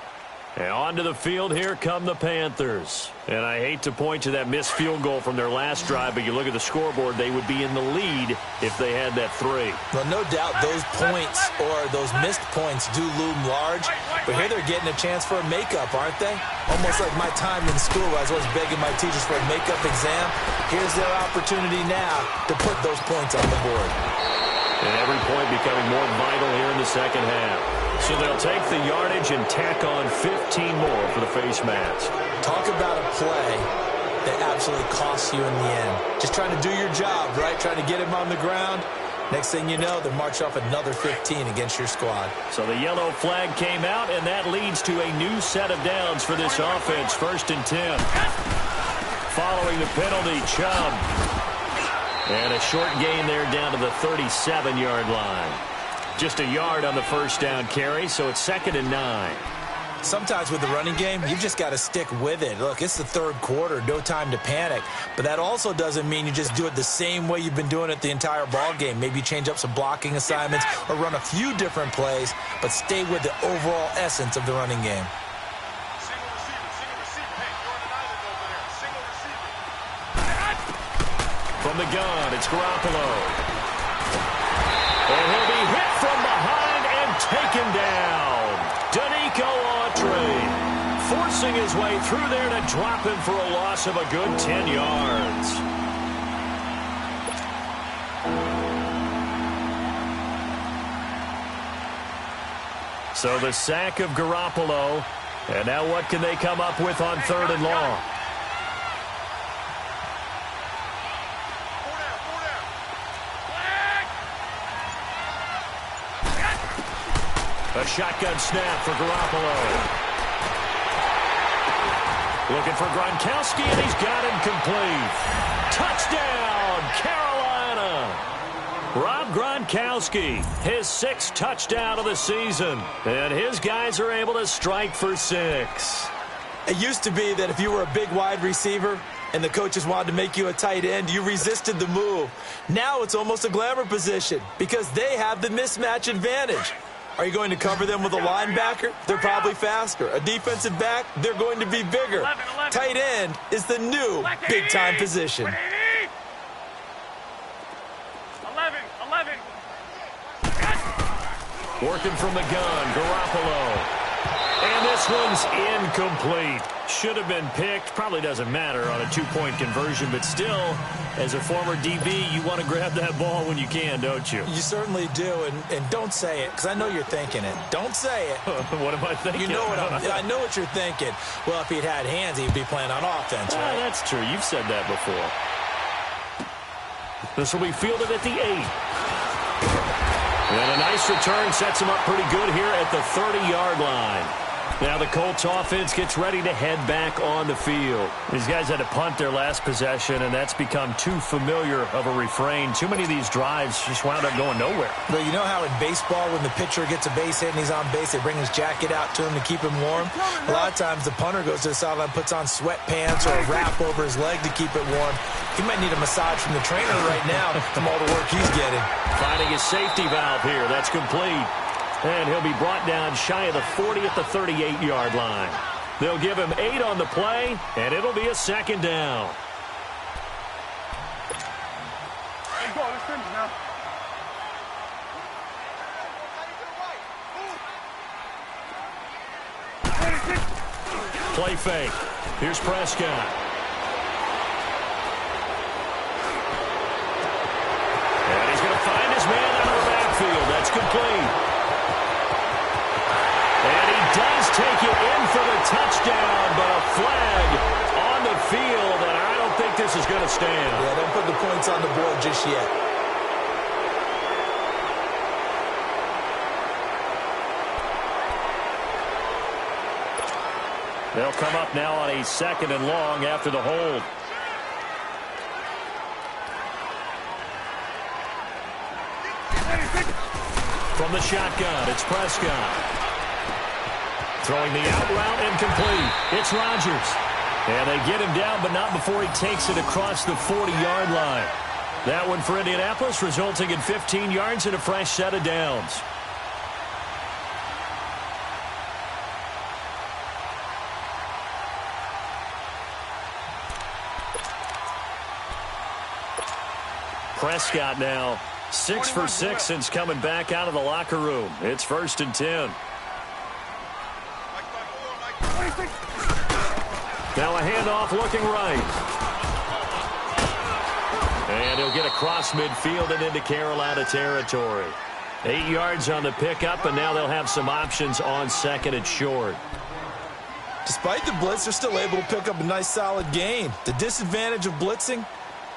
And onto the field, here come the Panthers. And I hate to point to that missed field goal from their last drive, but you look at the scoreboard, they would be in the lead if they had that 3. Well, no doubt those points or those missed points do loom large, but here they're getting a chance for a makeup, aren't they? Almost like my time in school, I was always begging my teachers for a makeup exam. Here's their opportunity now to put those points on the board. And every point becoming more vital here in the second half. So they'll take the yardage and tack on 15 more for the face mask. Talk about a play that absolutely costs you in the end. Just trying to do your job, right? Trying to get him on the ground. Next thing you know, they march off another 15 against your squad. So the yellow flag came out, and that leads to a new set of downs for this offense. 1st and 10. Following the penalty, Chubb. And a short gain there down to the 37-yard line. Just a yard on the 1st down carry, so it's 2nd and 9. Sometimes with the running game, you've just got to stick with it. Look, it's the 3rd quarter, no time to panic. But that also doesn't mean you just do it the same way you've been doing it the entire ball game. Maybe change up some blocking assignments or run a few different plays, but stay with the overall essence of the running game. From the gun, it's Garoppolo. And he'll be hit from behind and taken down. Danico Autry forcing his way through there to drop him for a loss of a good 10 yards. So the sack of Garoppolo. And now what can they come up with on 3rd and long? A shotgun snap for Garoppolo. Looking for Gronkowski, and he's got him complete. Touchdown, Carolina. Rob Gronkowski, his 6th touchdown of the season. And his guys are able to strike for 6. It used to be that if you were a big wide receiver and the coaches wanted to make you a tight end, you resisted the move. Now it's almost a glamour position because they have the mismatch advantage. Are you going to cover them with a linebacker? They're probably faster. A defensive back? They're going to be bigger. Tight end is the new big-time position. 11. Working from the gun, Garoppolo. And this one's incomplete. Should have been picked. Probably doesn't matter on a 2-point conversion, but still, as a former DB, you want to grab that ball when you can, don't you? You certainly do, and don't say it, because I know you're thinking it. Don't say it. What am I thinking? You know what I know what you're thinking. Well, if he'd had hands, he'd be playing on offense, right? That's true. You've said that before. This will be fielded at the 8. And a nice return sets him up pretty good here at the 30-yard line. Now the Colts offense gets ready to head back on the field. These guys had to punt their last possession, and that's become too familiar of a refrain. Too many of these drives just wound up going nowhere. But you know how in baseball, when the pitcher gets a base hit and he's on base, they bring his jacket out to him to keep him warm? A lot of times the punter goes to the sideline, puts on sweatpants or a wrap over his leg to keep it warm. He might need a massage from the trainer right now from all the work he's getting. Finding his safety valve here. That's complete. And he'll be brought down shy of the 40 at the 38-yard line. They'll give him 8 on the play, and it'll be a 2nd down. Let's go. Let's finish now. play fake. Here's Prescott. And he's going to find his man out of the backfield. That's complete. And he does take it in for the touchdown, but a flag on the field, and I don't think this is going to stand. Yeah, don't put the points on the board just yet. They'll come up now on a 2nd and long after the hold. From the shotgun, it's Prescott. Throwing the out route incomplete. It's Rodgers. And they get him down, but not before he takes it across the 40-yard line. That one for Indianapolis, resulting in 15 yards and a fresh set of downs. Prescott now 6 for 6 since coming back out of the locker room. It's 1st and 10. Now a handoff looking right. And he'll get across midfield and into Carolina territory. 8 yards on the pickup, and now they'll have some options on 2nd and short. Despite the blitz, they're still able to pick up a nice solid gain. The disadvantage of blitzing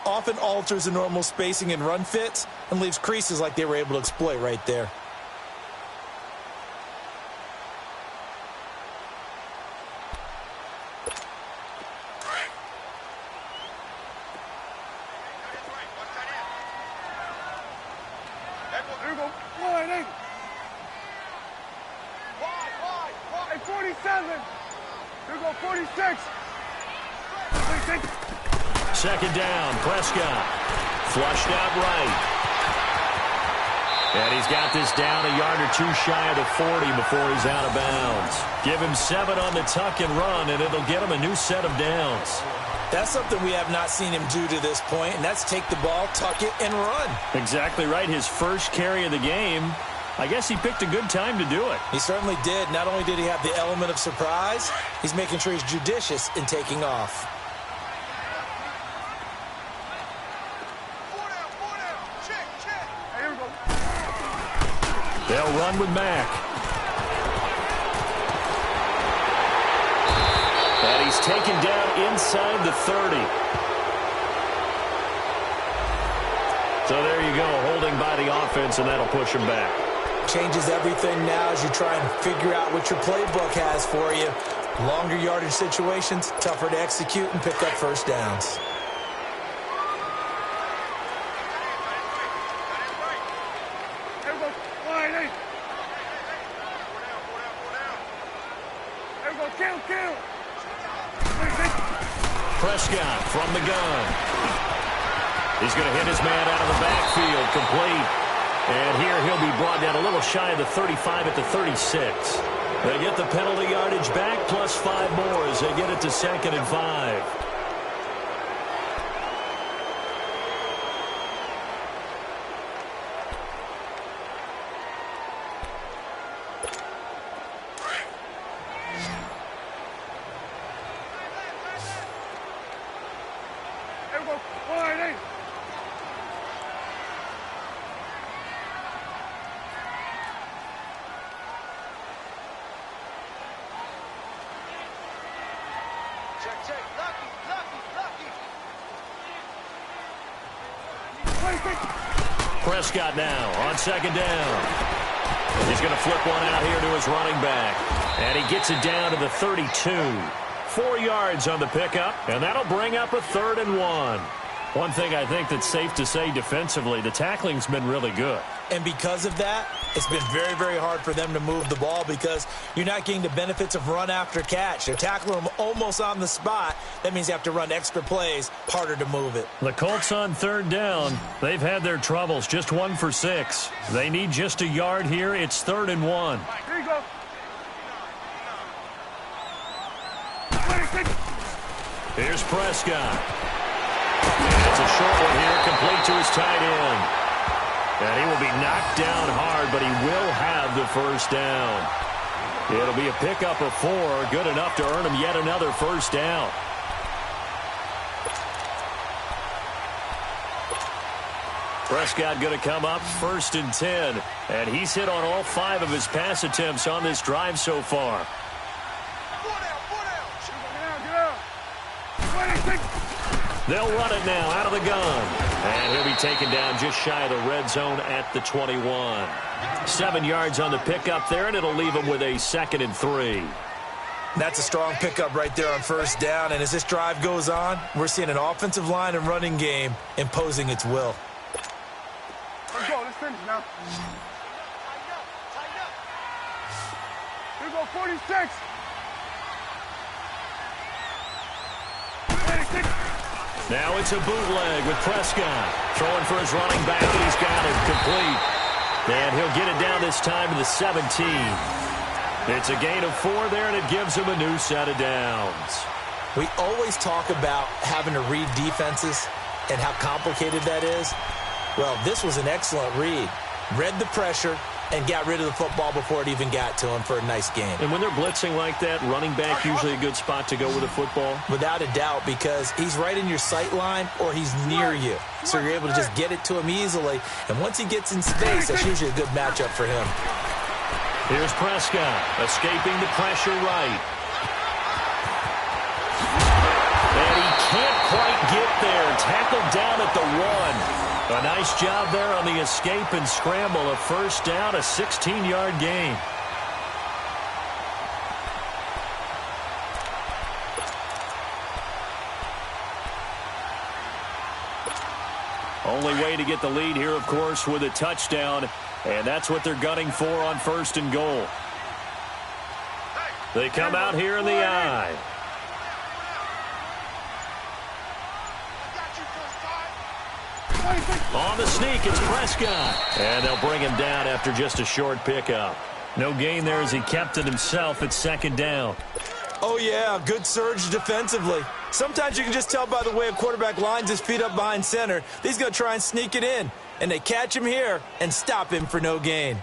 often alters the normal spacing and run fits and leaves creases like they were able to exploit right there. There you go. Wide, 47. There you go, 46. 46. 2nd down, Prescott. Flushed out right. And he's got this down a yard or 2 shy of the 40 before he's out of bounds. Give him 7 on the tuck and run, and it'll get him a new set of downs. That's something we have not seen him do to this point, and that's take the ball, tuck it, and run. Exactly right. His first carry of the game. I guess he picked a good time to do it. He certainly did. Not only did he have the element of surprise, he's making sure he's judicious in taking off. They'll run with Mack. And he's taken down inside the 30. So there you go, holding by the offense, and that'll push him back. Changes everything now as you try and figure out what your playbook has for you. Longer yardage situations, tougher to execute and pick up first downs. Prescott from the gun. He's going to hit his man out of the backfield, complete. And here he'll be brought down a little shy of the 35 at the 36. They get the penalty yardage back, plus 5 more as they get it to 2nd and 5. Prescott now on 2nd down. He's going to flip one out here to his running back. And he gets it down to the 32. 4 yards on the pickup, and that'll bring up a 3rd and 1. One thing I think that's safe to say defensively, the tackling's been really good. And because of that, it's been very, very hard for them to move the ball because you're not getting the benefits of run after catch. They're tackling them almost on the spot. That means you have to run extra plays, harder to move it. The Colts on 3rd down. They've had their troubles, just 1 for 6. They need just a yard here. It's 3rd and 1. Here you go. Here's Prescott. And it's a short one here, complete to his tight end. And he will be knocked down hard, but he will have the first down. It'll be a pickup of 4, good enough to earn him yet another first down. Prescott going to come up 1st and 10, and he's hit on all 5 of his pass attempts on this drive so far. They'll run it now out of the gun, and he'll be taken down just shy of the red zone at the 21. 7 yards on the pickup there, and it'll leave him with a 2nd and 3. That's a strong pickup right there on first down, and as this drive goes on, we're seeing an offensive line and running game imposing its will. Let's go. Let's finish now. Here we go, 46. 46. Now it's a bootleg with Prescott. Throwing for his running back, and he's got it complete. And he'll get it down this time to the 17. It's a gain of 4 there, and it gives him a new set of downs. We always talk about having to read defenses and how complicated that is. Well, this was an excellent read. Read the pressure and got rid of the football before it even got to him for a nice game. And when they're blitzing like that, running back usually a good spot to go with a football? Without a doubt, because he's right in your sight line or he's near you. So you're able to just get it to him easily. And once he gets in space, that's usually a good matchup for him. Here's Prescott, escaping the pressure right. And he can't quite get there. Tackled down at the 1. A nice job there on the escape and scramble. A first down, a 16-yard gain. Only way to get the lead here, of course, with a touchdown. And that's what they're gunning for on 1st and goal. They come out here in the I. On the sneak, it's Prescott. And they'll bring him down after just a short pickup. No gain there as he kept it himself at 2nd down. Oh, yeah, good surge defensively. Sometimes you can just tell by the way a quarterback lines his feet up behind center. He's going to try and sneak it in. And they catch him here and stop him for no gain.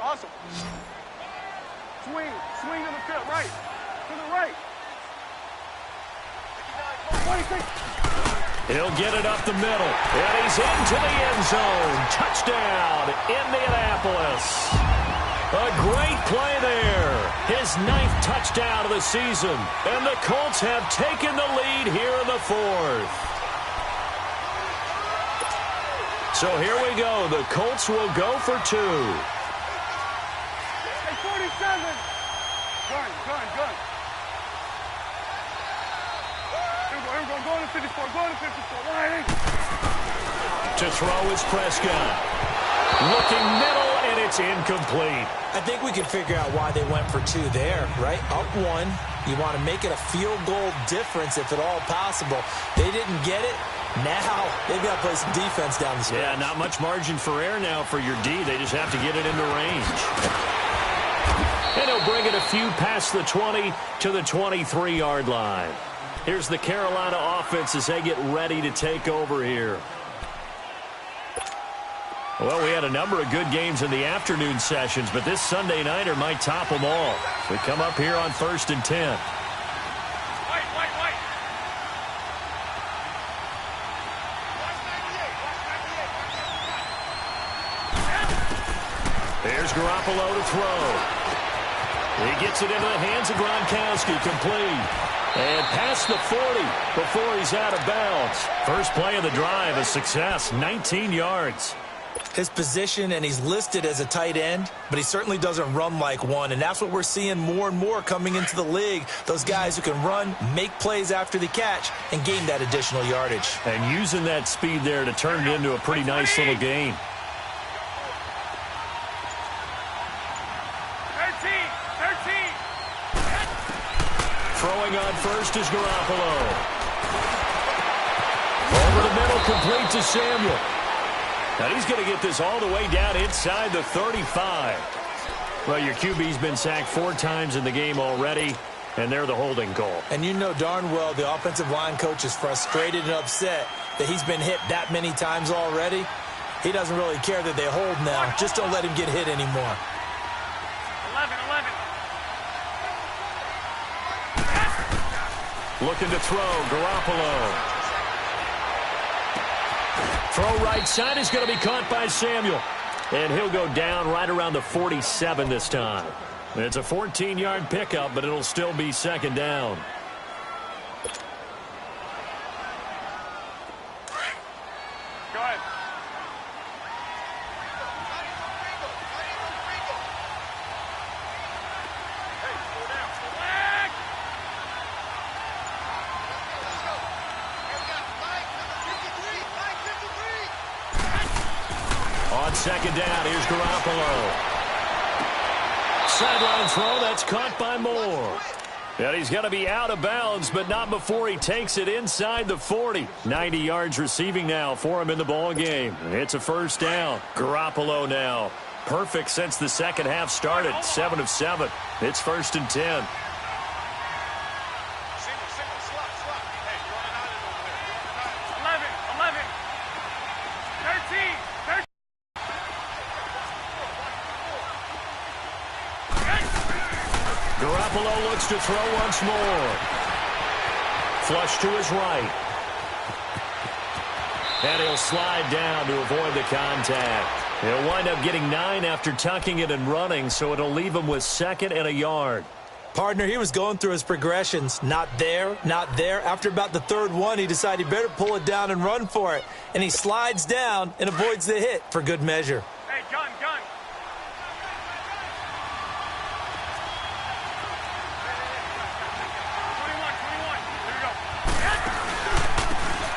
Awesome. Swing to the field, right. To the right. 26. He'll get it up the middle. And he's into the end zone. Touchdown, Indianapolis. A great play there. His 9th touchdown of the season. And the Colts have taken the lead here in the 4th. So here we go. The Colts will go for 2. 47. Gun. Here we go. Go to 54. Go to 54. Right. To throw is Prescott. Looking middle, and it's incomplete. I think we can figure out why they went for 2 there, right? Up 1. You want to make it a field goal difference if at all possible. They didn't get it. Now they've got to play some defense down the stretch. Yeah, not much margin for error now for your D. They just have to get it into range. And he'll bring it a few past the 20 to the 23-yard line. Here's the Carolina offense as they get ready to take over here. Well, we had a number of good games in the afternoon sessions, but this Sunday nighter might top them all. We come up here on 1st and 10. Here's Garoppolo to throw. He gets it into the hands of Gronkowski, complete. And past the 40 before he's out of bounds. First play of the drive, a success, 19 yards. His position, and he's listed as a tight end, but he certainly doesn't run like one, and that's what we're seeing more and more coming into the league. Those guys who can run, make plays after the catch, and gain that additional yardage. And using that speed there to turn it into a pretty nice little gain. Throwing on first is Garoppolo. Over the middle, complete to Samuel. Now he's going to get this all the way down inside the 35. Well, your QB's been sacked 4 times in the game already, and they're the holding call. And you know darn well the offensive line coach is frustrated and upset that he's been hit that many times already. He doesn't really care that they hold now. Just don't let him get hit anymore. 11. Looking to throw, Garoppolo. Throw right side is going to be caught by Samuel. And he'll go down right around the 47 this time. It's a 14-yard pickup, but it'll still be second down. Go ahead. Hey, slow down. Relax. On second down, here's Garoppolo. Sideline throw, that's caught by Moore. And he's going to be out of bounds, but not before he takes it inside the 40. 90 yards receiving now for him in the ball game. It's a first down. Garoppolo now. Perfect since the second half started. 7 of 7. It's 1st and 10. Garoppolo looks to throw once more. Flush to his right. And he'll slide down to avoid the contact. He'll wind up getting 9 after tucking it and running, so it'll leave him with 2nd and a yard. Partner, he was going through his progressions. Not there, not there. After about the 3rd one, he decided he better pull it down and run for it. And he slides down and avoids the hit for good measure. Hey, gun.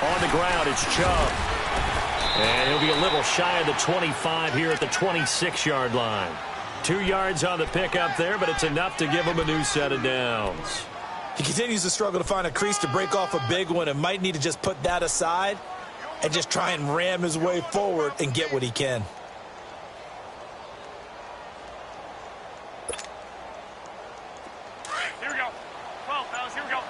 On the ground, it's Chubb. And he'll be a little shy of the 25 here at the 26-yard line. 2 yards on the pickup there, but it's enough to give him a new set of downs. He continues to struggle to find a crease to break off a big one and might need to just put that aside and just try and ram his way forward and get what he can. Here we go. 12, fellas. Here we go.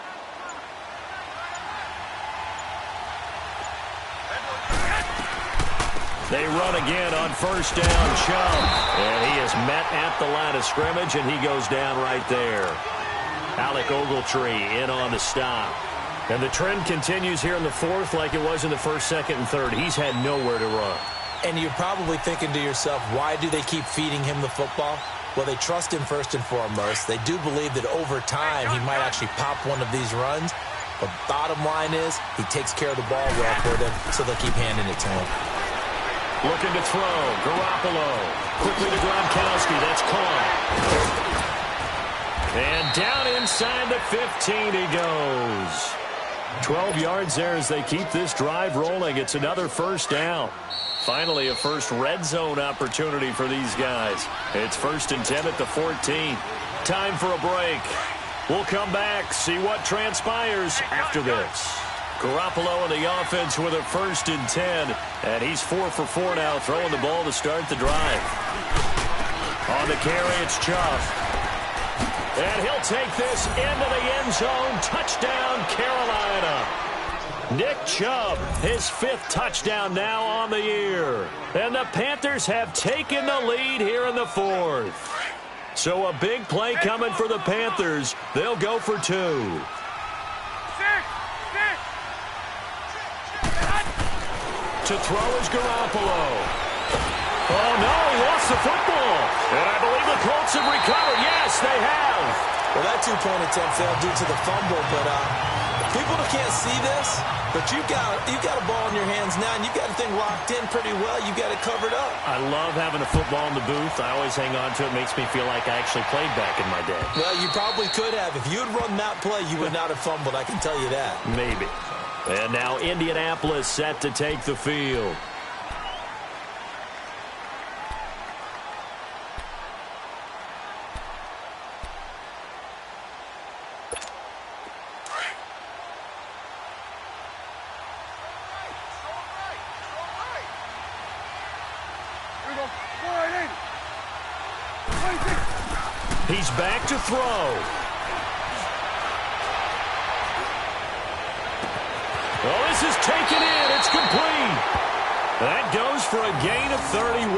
They run again on first down, Chubb. And he is met at the line of scrimmage, and he goes down right there. Alec Ogletree in on the stop. And the trend continues here in the 4th like it was in the 1st, 2nd, and 3rd. He's had nowhere to run. And you're probably thinking to yourself, why do they keep feeding him the football? Well, they trust him first and foremost. They do believe that over time he might actually pop one of these runs. But bottom line is he takes care of the ball well for them, so they'll keep handing it to him. Looking to throw. Garoppolo. Quickly to Gronkowski. That's caught. And down inside the 15 he goes. 12 yards there as they keep this drive rolling. It's another first down. Finally, a first red zone opportunity for these guys. It's 1st and 10 at the 14. Time for a break. We'll come back, see what transpires after this. Garoppolo in the offense with a 1st and 10. And he's 4 for 4 now, throwing the ball to start the drive. On the carry, it's Chubb. And he'll take this into the end zone. Touchdown, Carolina. Nick Chubb, his 5th touchdown now on the year. And the Panthers have taken the lead here in the 4th. So a big play coming for the Panthers. They'll go for 2. To throw is Garoppolo. Oh, no, he lost the football. And I believe the Colts have recovered. Yes, they have. Well, that 2-point attempt failed due to the fumble, but people can't see this, but you've got a ball in your hands now, and you've got the thing locked in pretty well. You've got it covered up. I love having a football in the booth. I always hang on to it. It makes me feel like I actually played back in my day. Well, you probably could have. If you had run that play, you would not have fumbled. I can tell you that. Maybe. And now Indianapolis set to take the field. Here we go. 480. 26. He's back to throw. Well, this is taken in. It's complete. That goes for a gain of 31.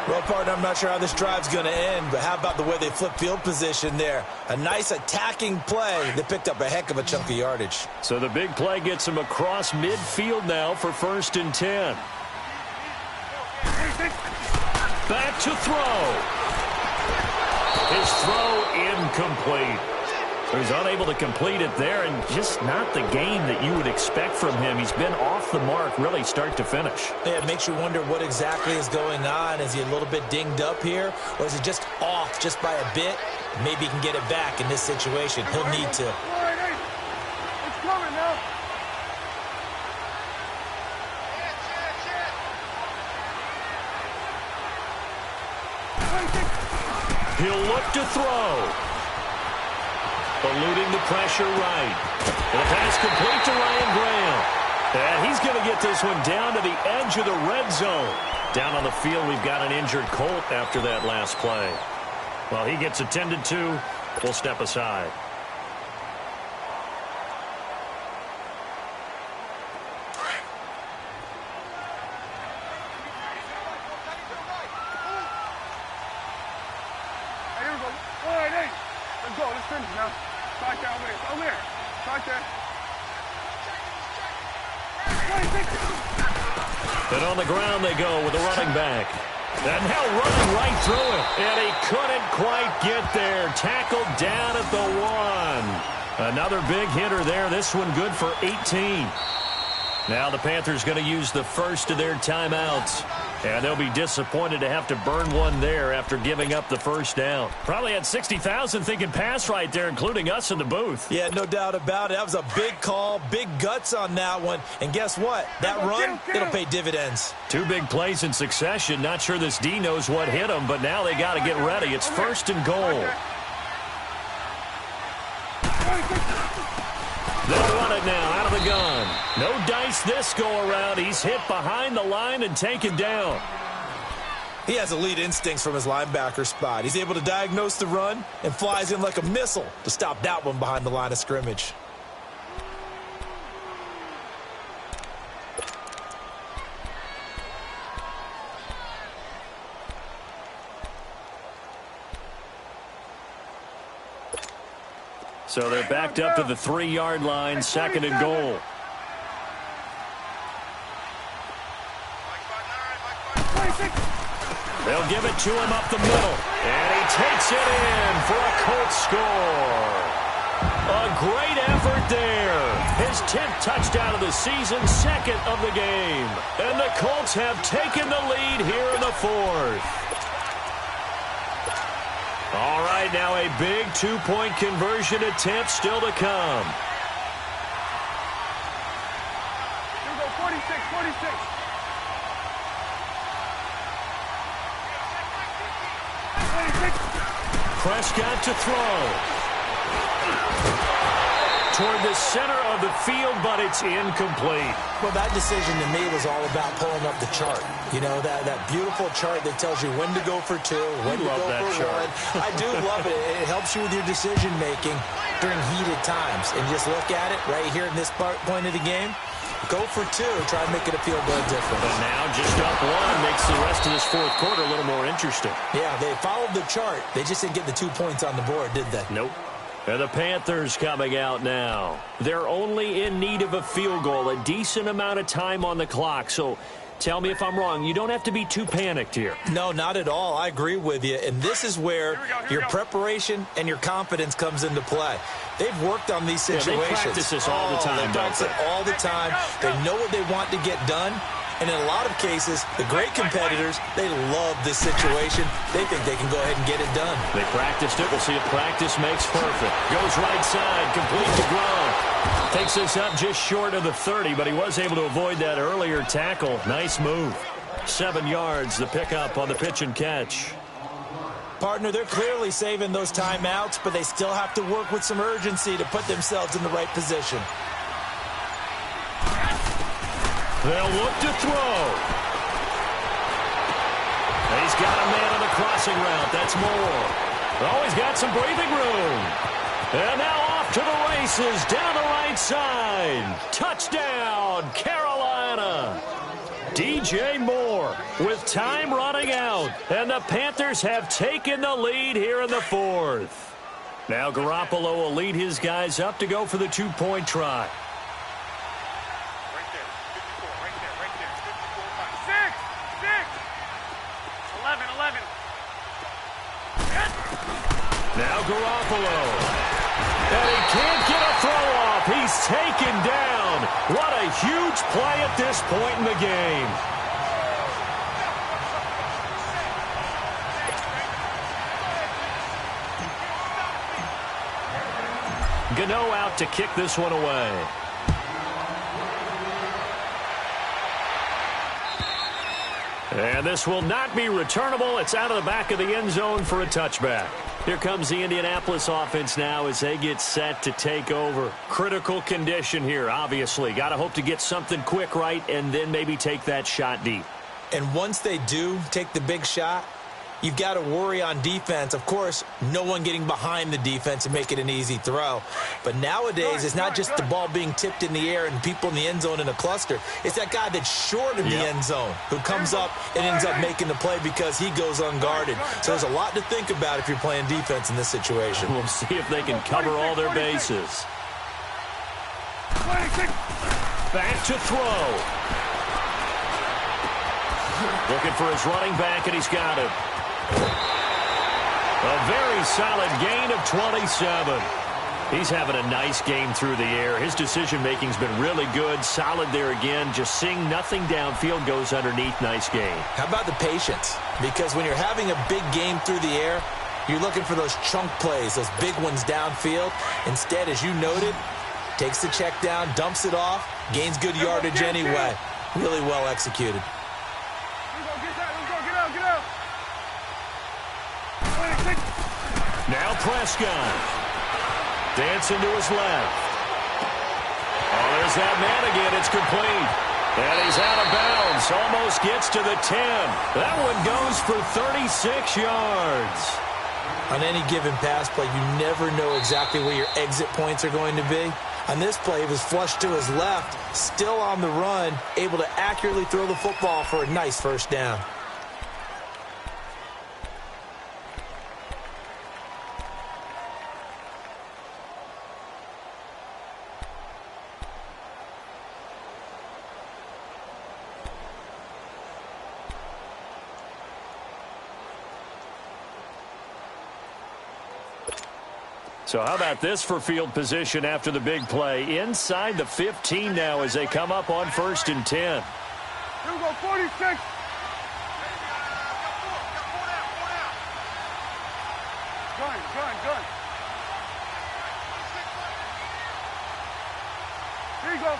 Well, partner, I'm not sure how this drive's going to end, but how about the way they flip field position there? A nice attacking play that picked up a heck of a chunk of yardage. So the big play gets him across midfield now for 1st and 10. Back to throw. His throw incomplete. So he's unable to complete it there, and just not the game that you would expect from him. He's been off the mark really start to finish. Yeah, it makes you wonder what exactly is going on. Is he a little bit dinged up here, or is it just off just by a bit? Maybe he can get it back in this situation. He'll need to. It's coming now. He'll look to throw. Eluding the pressure right. And a pass complete to Ryan Graham. And he's going to get this one down to the edge of the red zone. Down on the field, we've got an injured Colt after that last play. Well, he gets attended to. We'll step aside. Hey, here we go. All right, hey. Let's go. Let's finish now. Right there, over there. Over there. Right there. And on the ground they go with the running back. And now running right through it. And he couldn't quite get there. Tackled down at the 1. Another big hitter there. This one good for 18. Now the Panthers going to use the first of their timeouts. And they'll be disappointed to have to burn one there after giving up the first down. Probably had 60,000 thinking pass right there, including us in the booth. Yeah, no doubt about it. That was a big call, big guts on that one. And guess what? That run, it'll pay dividends. 2 big plays in succession. Not sure this D knows what hit him, but now they got to get ready. It's 1st and goal. They'll run it now out of the gun. No dice this go-around. He's hit behind the line and taken down. He has elite instincts from his linebacker spot. He's able to diagnose the run and flies in like a missile to stop that one behind the line of scrimmage. So they're backed up to the 3-yard line, 2nd and goal. They'll give it to him up the middle. And he takes it in for a Colts score. A great effort there. His 10th touchdown of the season, 2nd of the game. And the Colts have taken the lead here in the 4th. All right, now a big 2-point conversion attempt still to come. Here we go, 46, 46. Prescott to throw. Toward the center of the field, but it's incomplete. Well, that decision to me was all about pulling up the chart. You know, that beautiful chart that tells you when to go for 2, when to go for 1. I do love it. It helps you with your decision-making during heated times. And just look at it right here in this point of the game. Go for 2. Try and make it a field-goal difference. But now just up 1 makes the rest of this 4th quarter a little more interesting. Yeah, they followed the chart. They just didn't get the 2 points on the board, did they? Nope. And the Panthers coming out now. They're only in need of a field goal, a decent amount of time on the clock. So tell me if I'm wrong. You don't have to be too panicked here. No, not at all. I agree with you. And this is where your preparation and your confidence comes into play. They've worked on these situations. Yeah, they practice this all the time, they practice it all the time. They know what they want to get done. And in a lot of cases, the great competitors, they love this situation. They think they can go ahead and get it done. They practiced it. We'll see if practice makes perfect. Goes right side, complete to Gronk. Takes this up just short of the 30, but he was able to avoid that earlier tackle. Nice move. 7 yards, the pickup on the pitch and catch. Partner, they're clearly saving those timeouts, but they still have to work with some urgency to put themselves in the right position. They'll look to throw. He's got a man on the crossing route. That's Moore. Oh, he's got some breathing room. And now off to the races down the right side. Touchdown, Carolina. DJ Moore with time running out. And the Panthers have taken the lead here in the fourth. Now Garoppolo will lead his guys up to go for the two-point try. Now Garoppolo. And he can't get a throw off. He's taken down. What a huge play at this point in the game. Gano out to kick this one away. And this will not be returnable. It's out of the back of the end zone for a touchback. Here comes the Indianapolis offense now as they get set to take over. Critical condition here, obviously. Got to hope to get something quick right and then maybe take that shot deep. And once they do take the big shot, you've got to worry on defense. Of course, no one getting behind the defense and make it an easy throw. But nowadays, it's not just the ball being tipped in the air and people in the end zone in a cluster. It's that guy that's short in the end zone who comes up and ends up making the play because he goes unguarded. So there's a lot to think about if you're playing defense in this situation. We'll see if they can cover all their bases. Back to throw. Looking for his running back, and he's got him. A very solid gain of 27. He's having a nice game through the air. His decision-making's been really good. Solid there again. Just seeing nothing downfield, goes underneath. Nice game. How about the patience? Because when you're having a big game through the air, you're looking for those chunk plays, those big ones downfield. Instead, as you noted, takes the check down, dumps it off, gains good yardage anyway. Really well executed. Now Prescott. Dancing to his left. Oh, there's that man again. It's complete. And he's out of bounds. Almost gets to the 10. That one goes for 36 yards. On any given pass play, you never know exactly where your exit points are going to be. On this play, he was flushed to his left, still on the run, able to accurately throw the football for a nice first down. So how about this for field position after the big play? Inside the 15 now as they come up on 1st and 10. Here we go, 46. Gun. Here you go.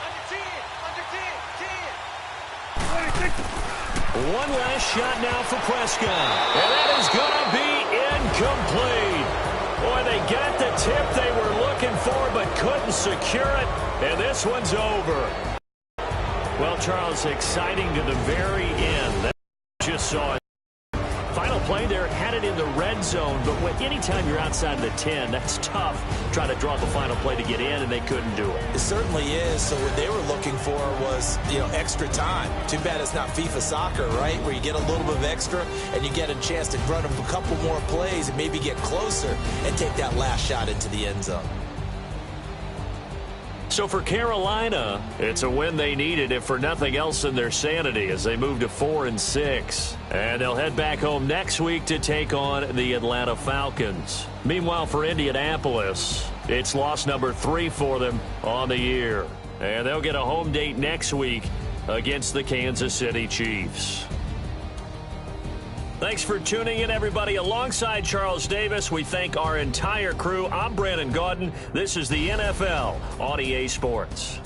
Under 10. 26. One last shot now for Prescott. And that is going to be incomplete. Boy, they got the tip they were looking for but couldn't secure it. And this one's over. Well, Charles, exciting to the very end. That just saw it. Final play there, had it in the red zone, but anytime you're outside the 10, that's tough. Trying to draw the final play to get in, and they couldn't do it. It certainly is. So what they were looking for was, extra time. Too bad it's not FIFA soccer, right, where you get a little bit of extra and you get a chance to run a couple more plays and maybe get closer and take that last shot into the end zone. So for Carolina, it's a win they needed, if for nothing else than their sanity, as they move to 4-6. And they'll head back home next week to take on the Atlanta Falcons. Meanwhile, for Indianapolis, it's loss number 3 for them on the year. And they'll get a home date next week against the Kansas City Chiefs. Thanks for tuning in, everybody. Alongside Charles Davis, we thank our entire crew. I'm Brandon Gaudin. This is the NFL on EA Sports.